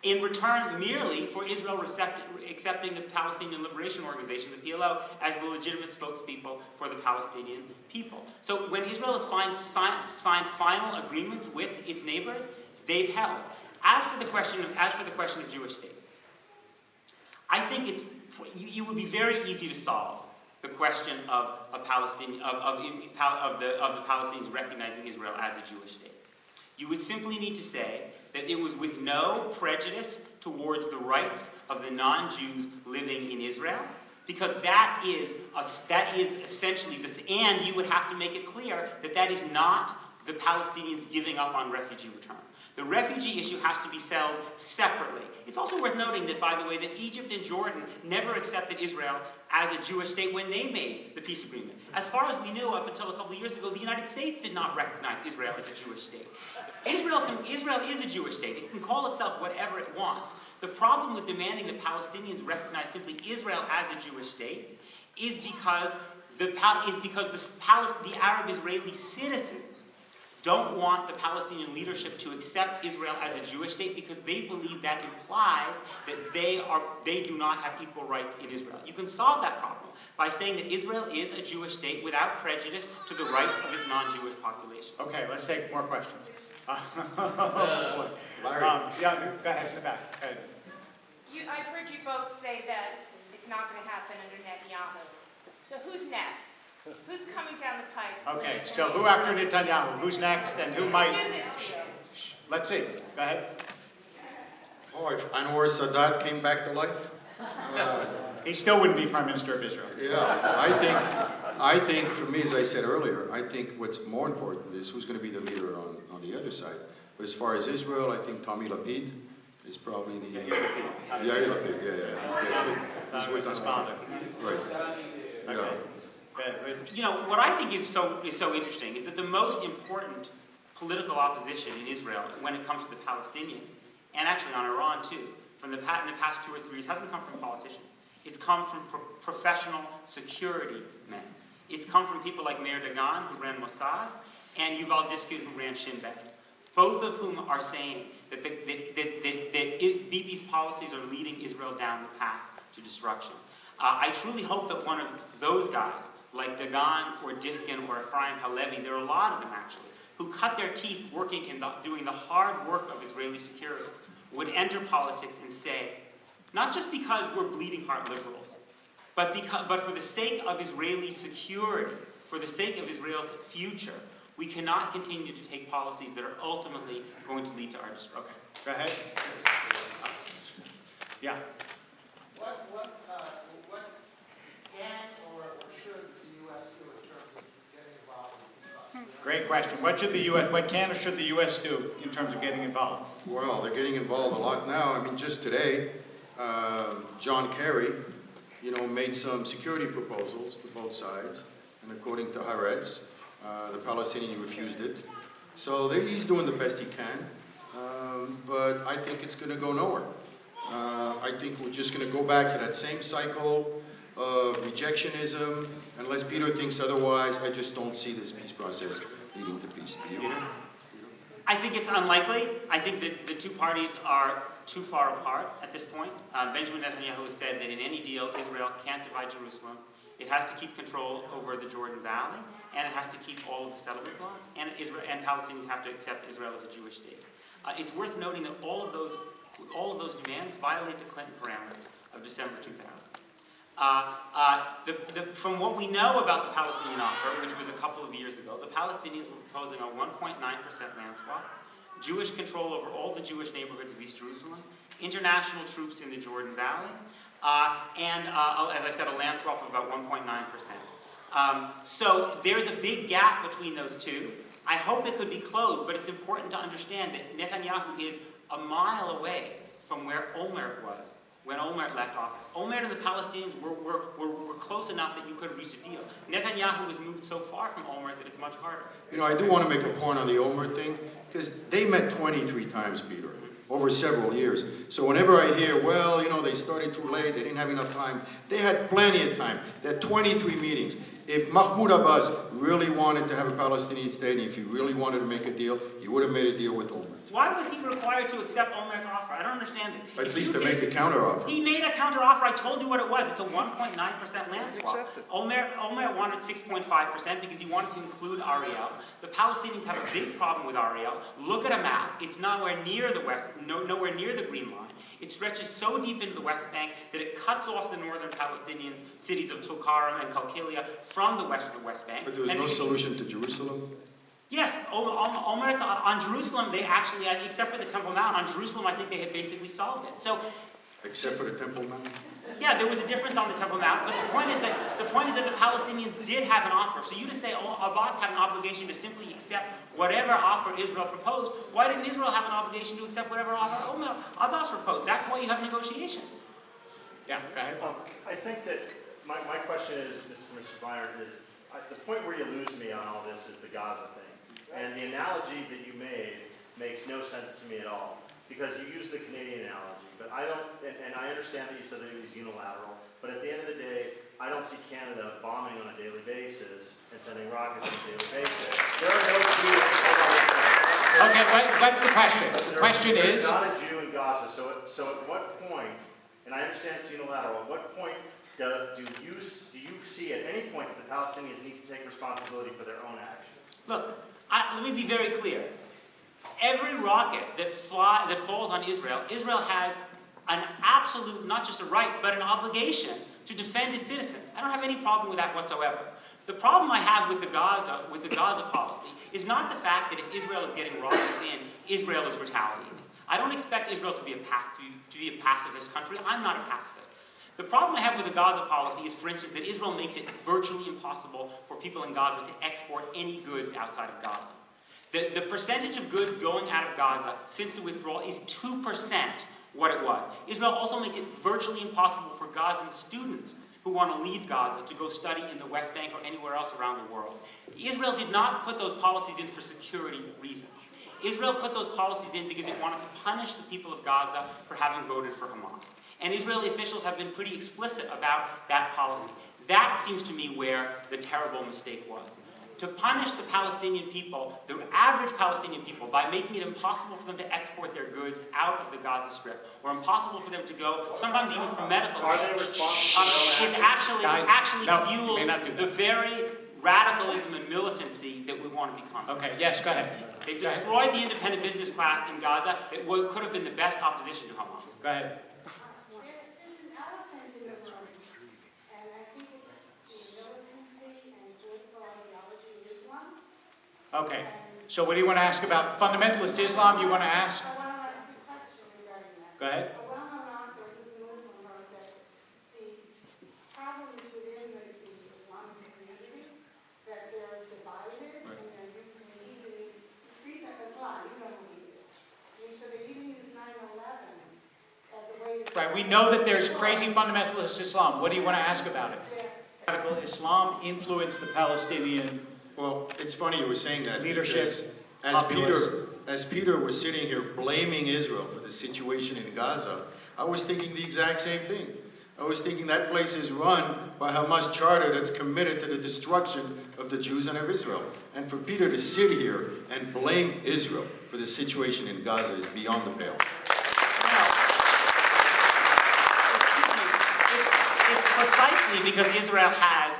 Speaker 4: in return merely for Israel accepting the Palestinian Liberation Organization, the PLO, as the legitimate spokespeople for the Palestinian people. So when Israel has signed final agreements with its neighbors, they've held. As for the question of Jewish state, I think it would be very easy to solve the question of the Palestinians recognizing Israel as a Jewish state. You would simply need to say that it was with no prejudice towards the rights of the non-Jews living in Israel, because that is essentially this, and you would have to make it clear that that is not the Palestinians giving up on refugee return. The refugee issue has to be settled separately. It's also worth noting that, by the way, that Egypt and Jordan never accepted Israel as a Jewish state when they made the peace agreement. As far as we knew up until a couple of years ago, the United States did not recognize Israel as a Jewish state. Israel is a Jewish state. It can call itself whatever it wants. The problem with demanding that Palestinians recognize simply Israel as a Jewish state is because the Arab-Israeli citizens don't want the Palestinian leadership to accept Israel as a Jewish state, because they believe that implies that they do not have equal rights in Israel. You can solve that problem by saying that Israel is a Jewish state without prejudice to the rights of its non-Jewish population.
Speaker 5: Okay, let's take more questions. Oh, boy.
Speaker 2: Larry.
Speaker 5: Yeah, go ahead, in the back. Go ahead.
Speaker 6: I've heard you both say that it's not going to happen under Netanyahu. So who's next? Who's coming down the pipe?
Speaker 5: Okay, so who after Netanyahu? Who's next and who might?
Speaker 6: Do this deal.
Speaker 5: Let's see. Go ahead.
Speaker 2: Oh, if Anwar Sadat came back to life?
Speaker 5: He still wouldn't be Prime Minister of Israel.
Speaker 2: Yeah, I think for me, as I said earlier, I think what's more important is who's going to be the leader on the other side. But as far as Israel, I think Tommy Lapid is probably the... Yair Lapid, yeah. He's there too. He's with
Speaker 5: his
Speaker 2: Anwar.
Speaker 5: father.
Speaker 2: Right. Yeah.
Speaker 5: Okay.
Speaker 4: You know, what I think is so interesting is that the most important political opposition in Israel when it comes to the Palestinians, and actually on Iran too, in the past 2 or 3 years, hasn't come from politicians. It's come from professional security men. It's come from people like Meir Dagan, who ran Mossad, and Yuval Diskin, who ran Shin Bet, both of whom are saying that Bibi's policies are leading Israel down the path to destruction. I truly hope that one of those guys, like Dagan or Diskin or Ephraim Halevi, there are a lot of them actually, who cut their teeth working in doing the hard work of Israeli security, would enter politics and say, not just because we're bleeding heart liberals, but for the sake of Israeli security, for the sake of Israel's future, we cannot continue to take policies that are ultimately going to lead to our destruction.
Speaker 5: Okay, go ahead. Yeah.
Speaker 7: What can or should the U.S. do in terms of getting involved in these talks?
Speaker 5: Great question. What can or should the U.S. do in terms of getting involved?
Speaker 2: Well, they're getting involved a lot now. I mean, just today, John Kerry, made some security proposals to both sides, and according to Haaretz, the Palestinian refused it. So he's doing the best he can, but I think it's going to go nowhere. I think we're just going to go back to that same cycle of rejectionism. Unless Peter thinks otherwise, I just don't see this peace process leading to peace. Do you?
Speaker 4: I think it's unlikely. I think that the two parties are too far apart at this point. Benjamin Netanyahu has said that in any deal, Israel can't divide Jerusalem. It has to keep control over the Jordan Valley, and it has to keep all of the settlement blocks, and Palestinians have to accept Israel as a Jewish state. It's worth noting that all of those demands violate the Clinton parameters of December 2000. From what we know about the Palestinian offer, which was a couple of years ago, the Palestinians were proposing a 1.9% land swap, Jewish control over all the Jewish neighborhoods of East Jerusalem, international troops in the Jordan Valley, and as I said, a land swap of about 1.9%. So there's a big gap between those two. I hope it could be closed, but it's important to understand that Netanyahu is a mile away from where Olmert was when Olmert left office. Olmert and the Palestinians were close enough that you could have reached a deal. Netanyahu has moved so far from Olmert that it's much harder.
Speaker 2: I do want to make a point on the Olmert thing, because they met 23 times, Peter, over several years. So whenever I hear, well, they started too late, they didn't have enough time, they had plenty of time. They had 23 meetings. If Mahmoud Abbas really wanted to have a Palestinian state, and if he really wanted to make a deal, he would have made a deal with Olmert.
Speaker 4: Why was he required to accept Olmert's offer? I don't understand this.
Speaker 2: At least to make a counteroffer.
Speaker 4: He made a counteroffer. I told you what it was. It's a 1.9% land swap. Olmert wanted 6.5% because he wanted to include Ariel. The Palestinians have a big problem with Ariel. Look at a map. It's nowhere near the west, nowhere near the Green Line. It stretches so deep into the West Bank that it cuts off the northern Palestinian cities of Tulkarem and Qalqilia from the west of the West Bank.
Speaker 2: But there was no solution to Jerusalem?
Speaker 4: Yes, Olmert on Jerusalem, they actually, except for the Temple Mount, on Jerusalem I think they had basically solved it. So,
Speaker 2: Except for the Temple Mount?
Speaker 4: yeah, there was a difference on the Temple Mount, but the point is that the Palestinians did have an offer. So you to say Abbas had an obligation to simply accept whatever offer Israel proposed, why didn't Israel have an obligation to accept whatever offer Abbas proposed? That's why you have negotiations.
Speaker 5: Yeah, go ahead.
Speaker 8: I think that my question is, Mr. Beinart, is the point where you lose me on all this is the Gaza thing. And the analogy that you made makes no sense to me at all, because you used the Canadian analogy, but I don't, and I understand that you said that it was unilateral, but at the end of the day, I don't see Canada bombing on a daily basis and sending rockets on a daily basis. There are no Jews.
Speaker 5: Okay, what's the question? The question is...
Speaker 8: There's not a Jew in Gaza, so at what point, and I understand it's unilateral, at what point do you see at any point that the Palestinians need to take responsibility for their own actions?
Speaker 4: Look, let me be very clear. Every rocket that falls on Israel, Israel has an absolute, not just a right, but an obligation to defend its citizens. I don't have any problem with that whatsoever. The problem I have with the Gaza policy is not the fact that if Israel is getting rockets in, Israel is retaliating. I don't expect Israel to be a pacifist country. I'm not a pacifist. The problem I have with the Gaza policy is, for instance, that Israel makes it virtually impossible for people in Gaza to export any goods outside of Gaza. The percentage of goods going out of Gaza since the withdrawal is 2% what it was. Israel also makes it virtually impossible for Gazan students who want to leave Gaza to go study in the West Bank or anywhere else around the world. Israel did not put those policies in for security reasons. Israel put those policies in because it wanted to punish the people of Gaza for having voted for Hamas. And Israeli officials have been pretty explicit about that policy. That seems to me where the terrible mistake was. To punish the Palestinian people, the average Palestinian people, by making it impossible for them to export their goods out of the Gaza Strip, or impossible for them to go, sometimes even for medical
Speaker 8: Are they responsible?
Speaker 4: is actually
Speaker 5: No, you
Speaker 4: fuels
Speaker 5: may not do that.
Speaker 4: the very radicalism and militancy that we want to become.
Speaker 5: Okay, yes, go ahead.
Speaker 4: They destroyed the independent business class in Gaza that could have been the best opposition to Hamas.
Speaker 5: Go ahead.
Speaker 9: There's an elephant in the room, and I think it's the militancy and political ideology of Islam.
Speaker 5: Okay, so what do you want to ask about fundamentalist Islam? You want to ask?
Speaker 9: I want to ask you a question regarding that.
Speaker 5: Go ahead.
Speaker 9: A well-known author who's a Muslim wrote that the problems within the Islamic community, that they're divided and they're using Eden's, he's a Islam, you know who he is. He said they even use 9/11 as a way to...
Speaker 5: Right, we know that there's crazy fundamentalist Islam. What do you want to ask about it? Radical Islam influenced the Palestinian
Speaker 2: Well, it's funny you were saying that.
Speaker 5: leadership.
Speaker 2: because as Peter was sitting here blaming Israel for the situation in Gaza, I was thinking the exact same thing. I was thinking that place is run by Hamas Charter that's committed to the destruction of the Jews and of Israel. And for Peter to sit here and blame Israel for the situation in Gaza is beyond the pale.
Speaker 4: It's precisely because Israel has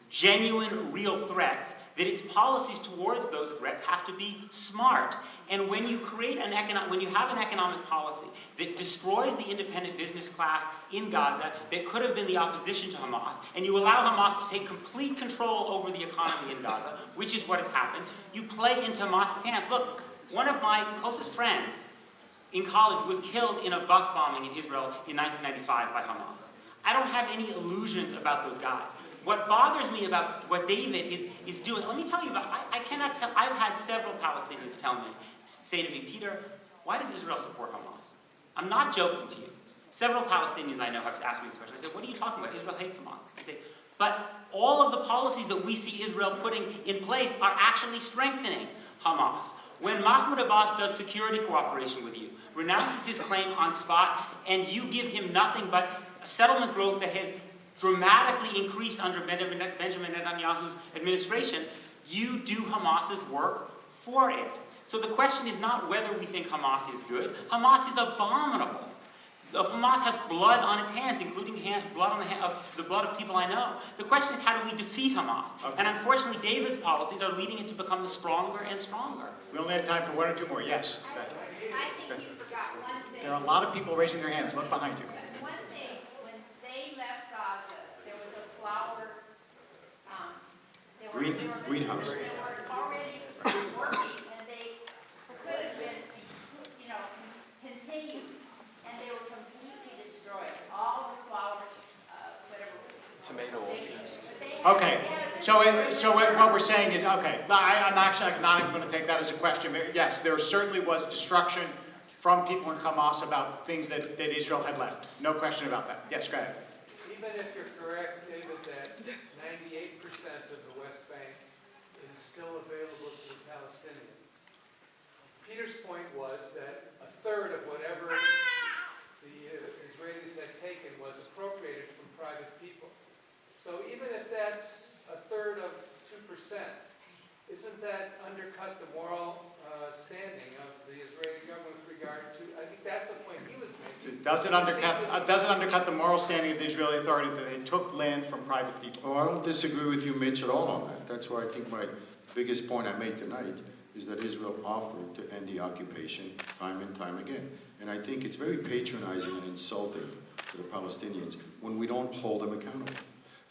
Speaker 4: genuine, real threats that its policies towards those threats have to be smart. And when you have an economic policy that destroys the independent business class in Gaza that could have been the opposition to Hamas, and you allow Hamas to take complete control over the economy in Gaza, which is what has happened, you play into Hamas's hands. Look, one of my closest friends in college was killed in a bus bombing in Israel in 1995 by Hamas. I don't have any illusions about those guys. What bothers me about what David is doing, let me tell you about, I cannot tell, I've had several Palestinians say to me, Peter, why does Israel support Hamas? I'm not joking to you. Several Palestinians I know have asked me this question. I said, what are you talking about? Israel hates Hamas. I say, but all of the policies that we see Israel putting in place are actually strengthening Hamas. When Mahmoud Abbas does security cooperation with you, renounces his claim on spot, and you give him nothing but settlement growth that has dramatically increased under Benjamin Netanyahu's administration, you do Hamas's work for it. So the question is not whether we think Hamas is good. Hamas is abominable. Hamas has blood on its hands, including the blood of people I know. The question is, how do we defeat Hamas? Okay. And unfortunately, David's policies are leading it to become stronger and stronger.
Speaker 5: We only have time for one or two more. Yes.
Speaker 10: I think you forgot one thing.
Speaker 5: There are a lot of people raising their hands. Look behind you.
Speaker 10: One thing, when they left Gaza, there was a flower,
Speaker 2: Greenhouse.
Speaker 10: They were already working, and they could have been, continued, and they were completely destroyed. All the flowers, whatever.
Speaker 11: Tomato.
Speaker 5: Okay, so what we're saying is, okay, I'm actually not even going to take that as a question. Yes, there certainly was destruction from people in Hamas about things that Israel had left. No question about that. Yes, go ahead.
Speaker 7: Even if you're correct, David, that 98% of the West Bank is still available to the Palestinians. Peter's point was that a third of whatever the Israelis had taken was appropriated from private people. So even if that's a third of 2%, isn't that undercut the moral standing of the Israeli government with regard to, I think that's the point he was making.
Speaker 5: Does it undercut the moral standing of the Israeli authority that they took land from private people?
Speaker 2: Oh, I don't disagree with you, Mitch, at all on that. That's why I think my biggest point I made tonight is that Israel offered to end the occupation time and time again. And I think it's very patronizing and insulting to the Palestinians when we don't hold them accountable.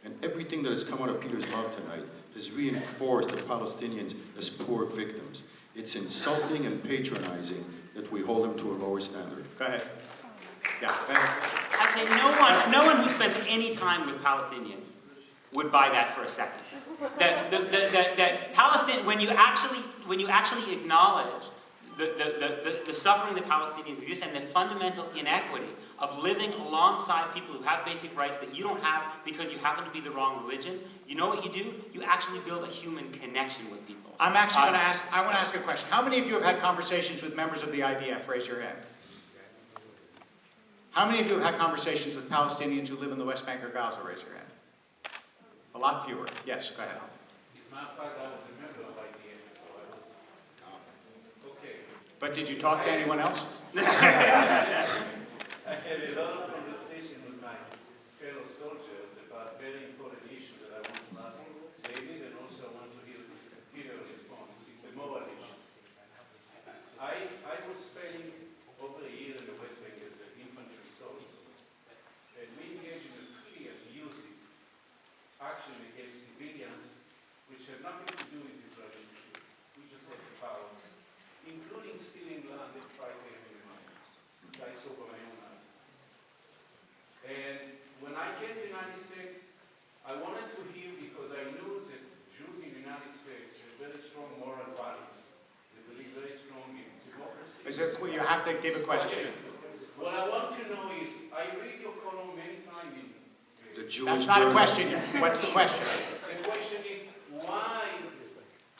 Speaker 2: And everything that has come out of Peter's mouth tonight has reinforced the Palestinians as poor victims. It's insulting and patronizing that we hold them to a lower standard.
Speaker 5: Go ahead. Yeah, go ahead.
Speaker 4: I'd say no one who spends any time with Palestinians would buy that for a second. That Palestine, when you actually acknowledge the suffering that Palestinians exist and the fundamental inequity of living alongside people who have basic rights that you don't have because you happen to be the wrong religion, you know what you do? You actually build a human connection with people.
Speaker 5: I'm actually going to ask, I want to ask a question. How many of you have had conversations with members of the IDF? Raise your hand. How many of you have had conversations with Palestinians who live in the West Bank or Gaza? Raise your hand. A lot fewer. Yes, go ahead.
Speaker 7: As a matter of fact, I was a member of IDF, so I was... Okay.
Speaker 5: But did you talk to anyone else?
Speaker 7: I had a lot of conversation with my fellow soldiers about very important issues that I want to ask David, and also I want to hear Peter's response. It's the moral issue. I was spending over a year in the West Bank as an infantry soldier, and we engaged in a pretty abusive action against civilians, which had nothing to do with Israeli security. We just had the power, including stealing land and private money, which I saw by my own eyes. And when I came to the United States, I wanted to hear, because I knew that Jews in the United States have very strong moral values. They believe very strongly in democracy.
Speaker 5: You have to give a question.
Speaker 7: Okay. What I want to know is, I read your column many times in
Speaker 2: The Jewish
Speaker 5: That's not a
Speaker 2: Journal.
Speaker 5: question. What's the question?
Speaker 7: the question is, why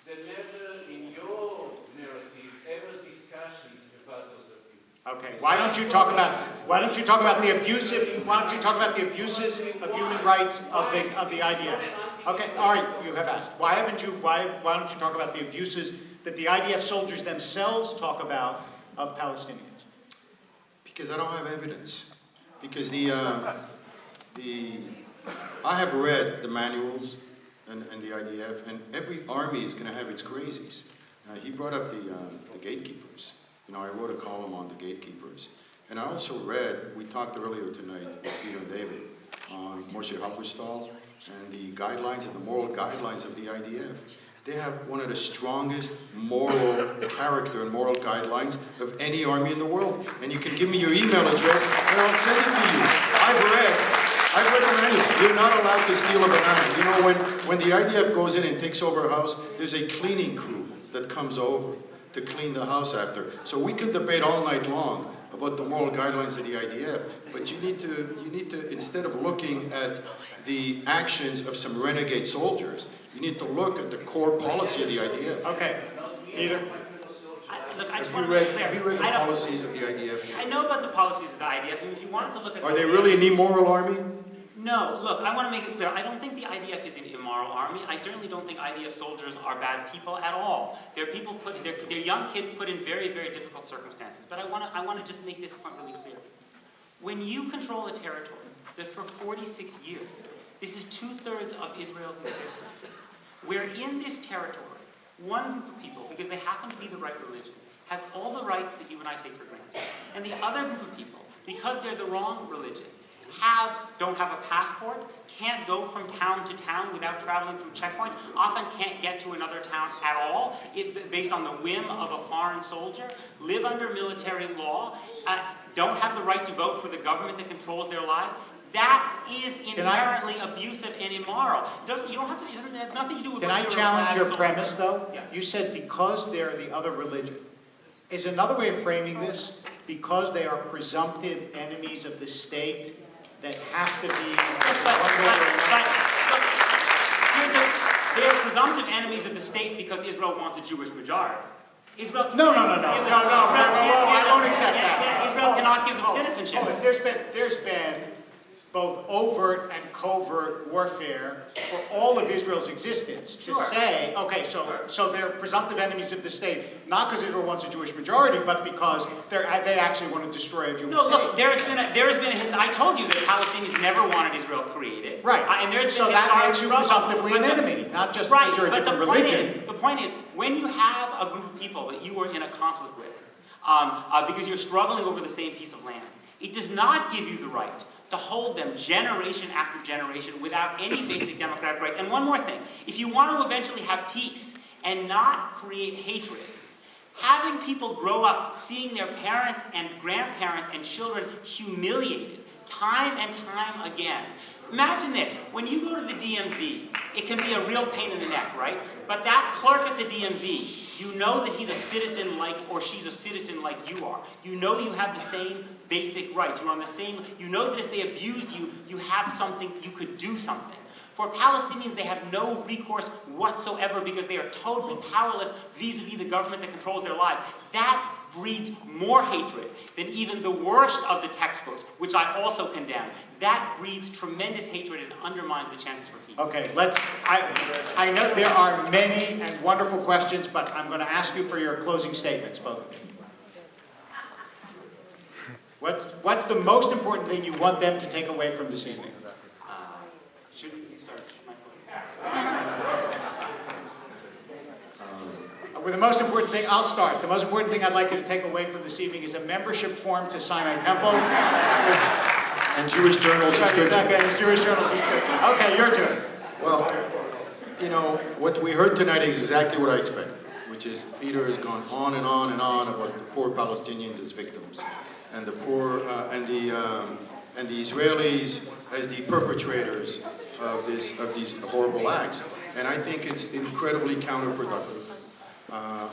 Speaker 7: there never in your narrative ever discussions about those abuses?
Speaker 5: Okay. Why don't you talk about the abusive? Why don't you talk about the abuses of human rights of the IDF? Okay. All right. You have asked. Why haven't you? Why don't you talk about the abuses that the IDF soldiers themselves talk about of Palestinians?
Speaker 2: Because I don't have evidence. Because I have read the manuals and the IDF, and every army is going to have its crazies. He brought up the gatekeepers. You know, I wrote a column on the gatekeepers. And I also read, we talked earlier tonight with Peter and David, on Moshe Halberstal and the guidelines and the moral guidelines of the IDF. They have one of the strongest moral character and moral guidelines of any army in the world. And you can give me your email address and I'll send it to you. I've read the manual. You're not allowed to steal a banana. You know, when the IDF goes in and takes over a house, there's a cleaning crew that comes over to clean the house after. So we can debate all night long about the moral guidelines of the IDF, but you need to, instead of looking at the actions of some renegade soldiers, you need to look at the core policy of the IDF.
Speaker 5: Okay. Peter?
Speaker 4: Look, I just
Speaker 2: Have
Speaker 4: want to
Speaker 2: you
Speaker 4: be clear.
Speaker 2: read the policies of the IDF?
Speaker 4: I know about the policies of the IDF, and if you wanted to look at...
Speaker 2: Are they really an immoral army?
Speaker 4: No, look, I want to make it clear. I don't think the IDF is an immoral army. I certainly don't think IDF soldiers are bad people at all. They're people they're young kids put in very, very difficult circumstances. But I want to just make this point really clear. When you control a territory that for 46 years, this is 2/3 of Israel's existence, where in this territory, one group of people, because they happen to be the right religion, has all the rights that you and I take for granted. And the other group of people, because they're the wrong religion, don't have a passport, can't go from town to town without traveling through checkpoints, often can't get to another town at all, based on the whim of a foreign soldier, live under military law, don't have the right to vote for the government that controls their lives. That is inherently abusive and immoral. You don't have to, it has nothing to do with
Speaker 5: Can
Speaker 4: whether
Speaker 5: I
Speaker 4: you're a
Speaker 5: challenge
Speaker 4: bad
Speaker 5: your
Speaker 4: soldier.
Speaker 5: premise, though?
Speaker 4: Yeah.
Speaker 5: You said because they're the other religion. Is another way of framing this, because they are presumptive enemies of the state that have to be...
Speaker 4: They're presumptive enemies of the state because Israel wants a Jewish majority. Israel
Speaker 5: No, I won't accept that.
Speaker 4: Israel cannot give them citizenship.
Speaker 5: There's been both overt and covert warfare for all of Israel's existence to say, okay, so they're presumptive enemies of the state, not because Israel wants a Jewish majority, but because they actually want to destroy a Jewish state.
Speaker 4: No, look, there has been a history. I told you that Palestinians never wanted Israel created.
Speaker 5: Right.
Speaker 4: And there's
Speaker 5: so
Speaker 4: been
Speaker 5: that
Speaker 4: historic
Speaker 5: makes you
Speaker 4: struggle.
Speaker 5: presumptively an enemy, not just
Speaker 4: Right,
Speaker 5: because you're a
Speaker 4: but
Speaker 5: different
Speaker 4: the
Speaker 5: religion.
Speaker 4: point is, When you have a group of people that you are in a conflict with, because you're struggling over the same piece of land, it does not give you the right to hold them generation after generation without any basic democratic rights. And one more thing, if you want to eventually have peace and not create hatred, having people grow up seeing their parents and grandparents and children humiliated time and time again. Imagine this, when you go to the DMV, it can be a real pain in the neck, right? But that clerk at the DMV, you know that he's a citizen like, or she's a citizen like you are. You know you have the same basic rights. You're on the same, you know that if they abuse you, you have something, you could do something. For Palestinians, they have no recourse whatsoever because they are totally powerless vis-a-vis the government that controls their lives. That breeds more hatred than even the worst of the textbooks, which I also condemn. That breeds tremendous hatred and undermines the chances for peace.
Speaker 5: Okay, I know there are many and wonderful questions, but I'm going to ask you for your closing statements, both of you. What's the most important thing you want them to take away from this evening?
Speaker 4: Should you start, Michael?
Speaker 5: With the most important thing, I'll start. The most important thing I'd like you to take away from this evening is a membership form to Sinai Temple.
Speaker 2: And Jewish Journal subscription.
Speaker 5: Okay, Jewish Journal subscription. Okay, your turn.
Speaker 2: Well, you know, what we heard tonight is exactly what I expected, which is Peter has gone on and on and on about the poor Palestinians as victims, and the poor and the Israelis as the perpetrators of these horrible acts. And I think it's incredibly counterproductive.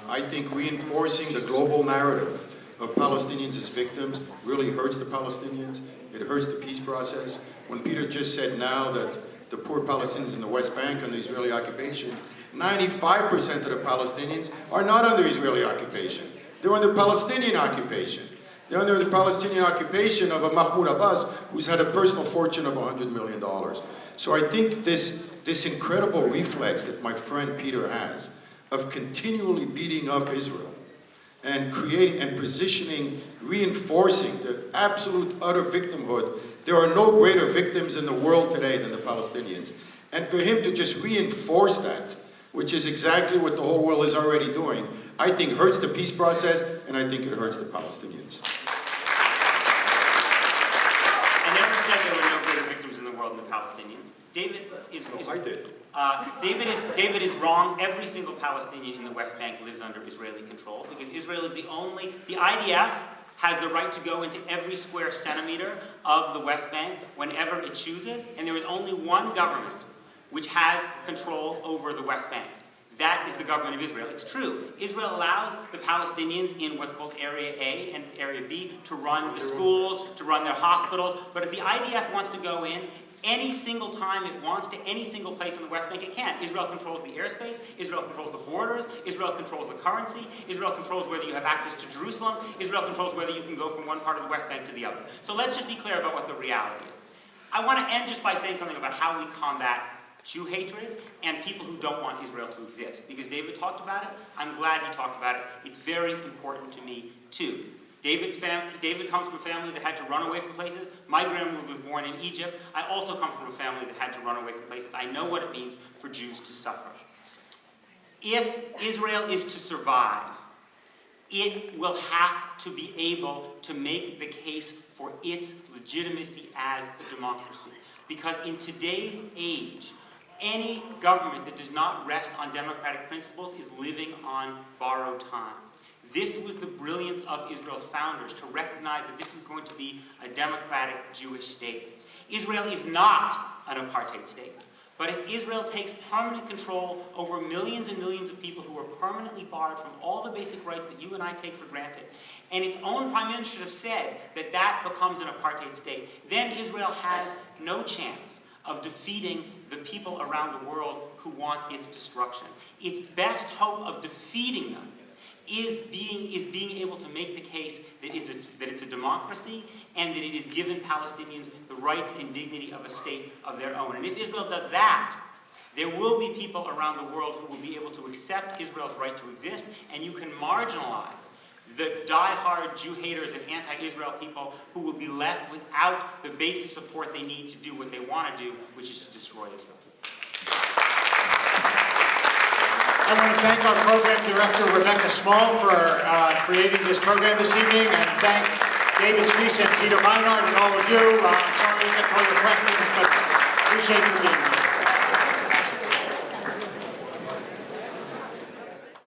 Speaker 2: I think reinforcing the global narrative of Palestinians as victims really hurts the Palestinians. It hurts the peace process. When Peter just said now that the poor Palestinians in the West Bank under Israeli occupation, 95% of the Palestinians are not under Israeli occupation. They're under Palestinian occupation. They're under the Palestinian occupation of a Mahmoud Abbas who's had a personal fortune of $100 million. So I think this incredible reflex that my friend Peter has of continually beating up Israel and creating and positioning, reinforcing the absolute utter victimhood. There are no greater victims in the world today than the Palestinians. And for him to just reinforce that, which is exactly what the whole world is already doing, I think hurts the peace process, and I think it hurts the Palestinians.
Speaker 4: I never said there were no greater victims in the world than the Palestinians. David is wrong. Every single Palestinian in the West Bank lives under Israeli control because Israel is the IDF has the right to go into every square centimeter of the West Bank whenever it chooses, and there is only one government which has control over the West Bank. That is the government of Israel. It's true. Israel allows the Palestinians in what's called Area A and Area B to run the schools, to run their hospitals, but if the IDF wants to go in any single time it wants to any single place in the West Bank, it can. Israel controls the airspace, Israel controls the borders, Israel controls the currency, Israel controls whether you have access to Jerusalem, Israel controls whether you can go from one part of the West Bank to the other. So let's just be clear about what the reality is. I want to end just by saying something about how we combat Jew hatred and people who don't want Israel to exist. Because David talked about it, I'm glad he talked about it. It's very important to me too. David comes from a family that had to run away from places. My grandmother was born in Egypt. I also come from a family that had to run away from places. I know what it means for Jews to suffer. If Israel is to survive, it will have to be able to make the case for its legitimacy as a democracy. Because in today's age, any government that does not rest on democratic principles is living on borrowed time. This was the brilliance of Israel's founders, to recognize that this was going to be a democratic Jewish state. Israel is not an apartheid state. But if Israel takes permanent control over millions and millions of people who are permanently barred from all the basic rights that you and I take for granted, and its own prime ministers have said that that becomes an apartheid state, then Israel has no chance of defeating the people around the world who want its destruction. Its best hope of defeating them is being able to make the case that it's a democracy and that it is given Palestinians the rights and dignity of a state of their own. And if Israel does that, there will be people around the world who will be able to accept Israel's right to exist, and you can marginalize the die-hard Jew haters and anti-Israel people who will be left without the basic support they need to do what they want to do, which is to destroy Israel.
Speaker 5: I want to thank our program director, Rebecca Small, for creating this program this evening, and thank David Suissa and Peter Beinart and all of you. I'm sorry I didn't get to all your questions, but appreciate you being here.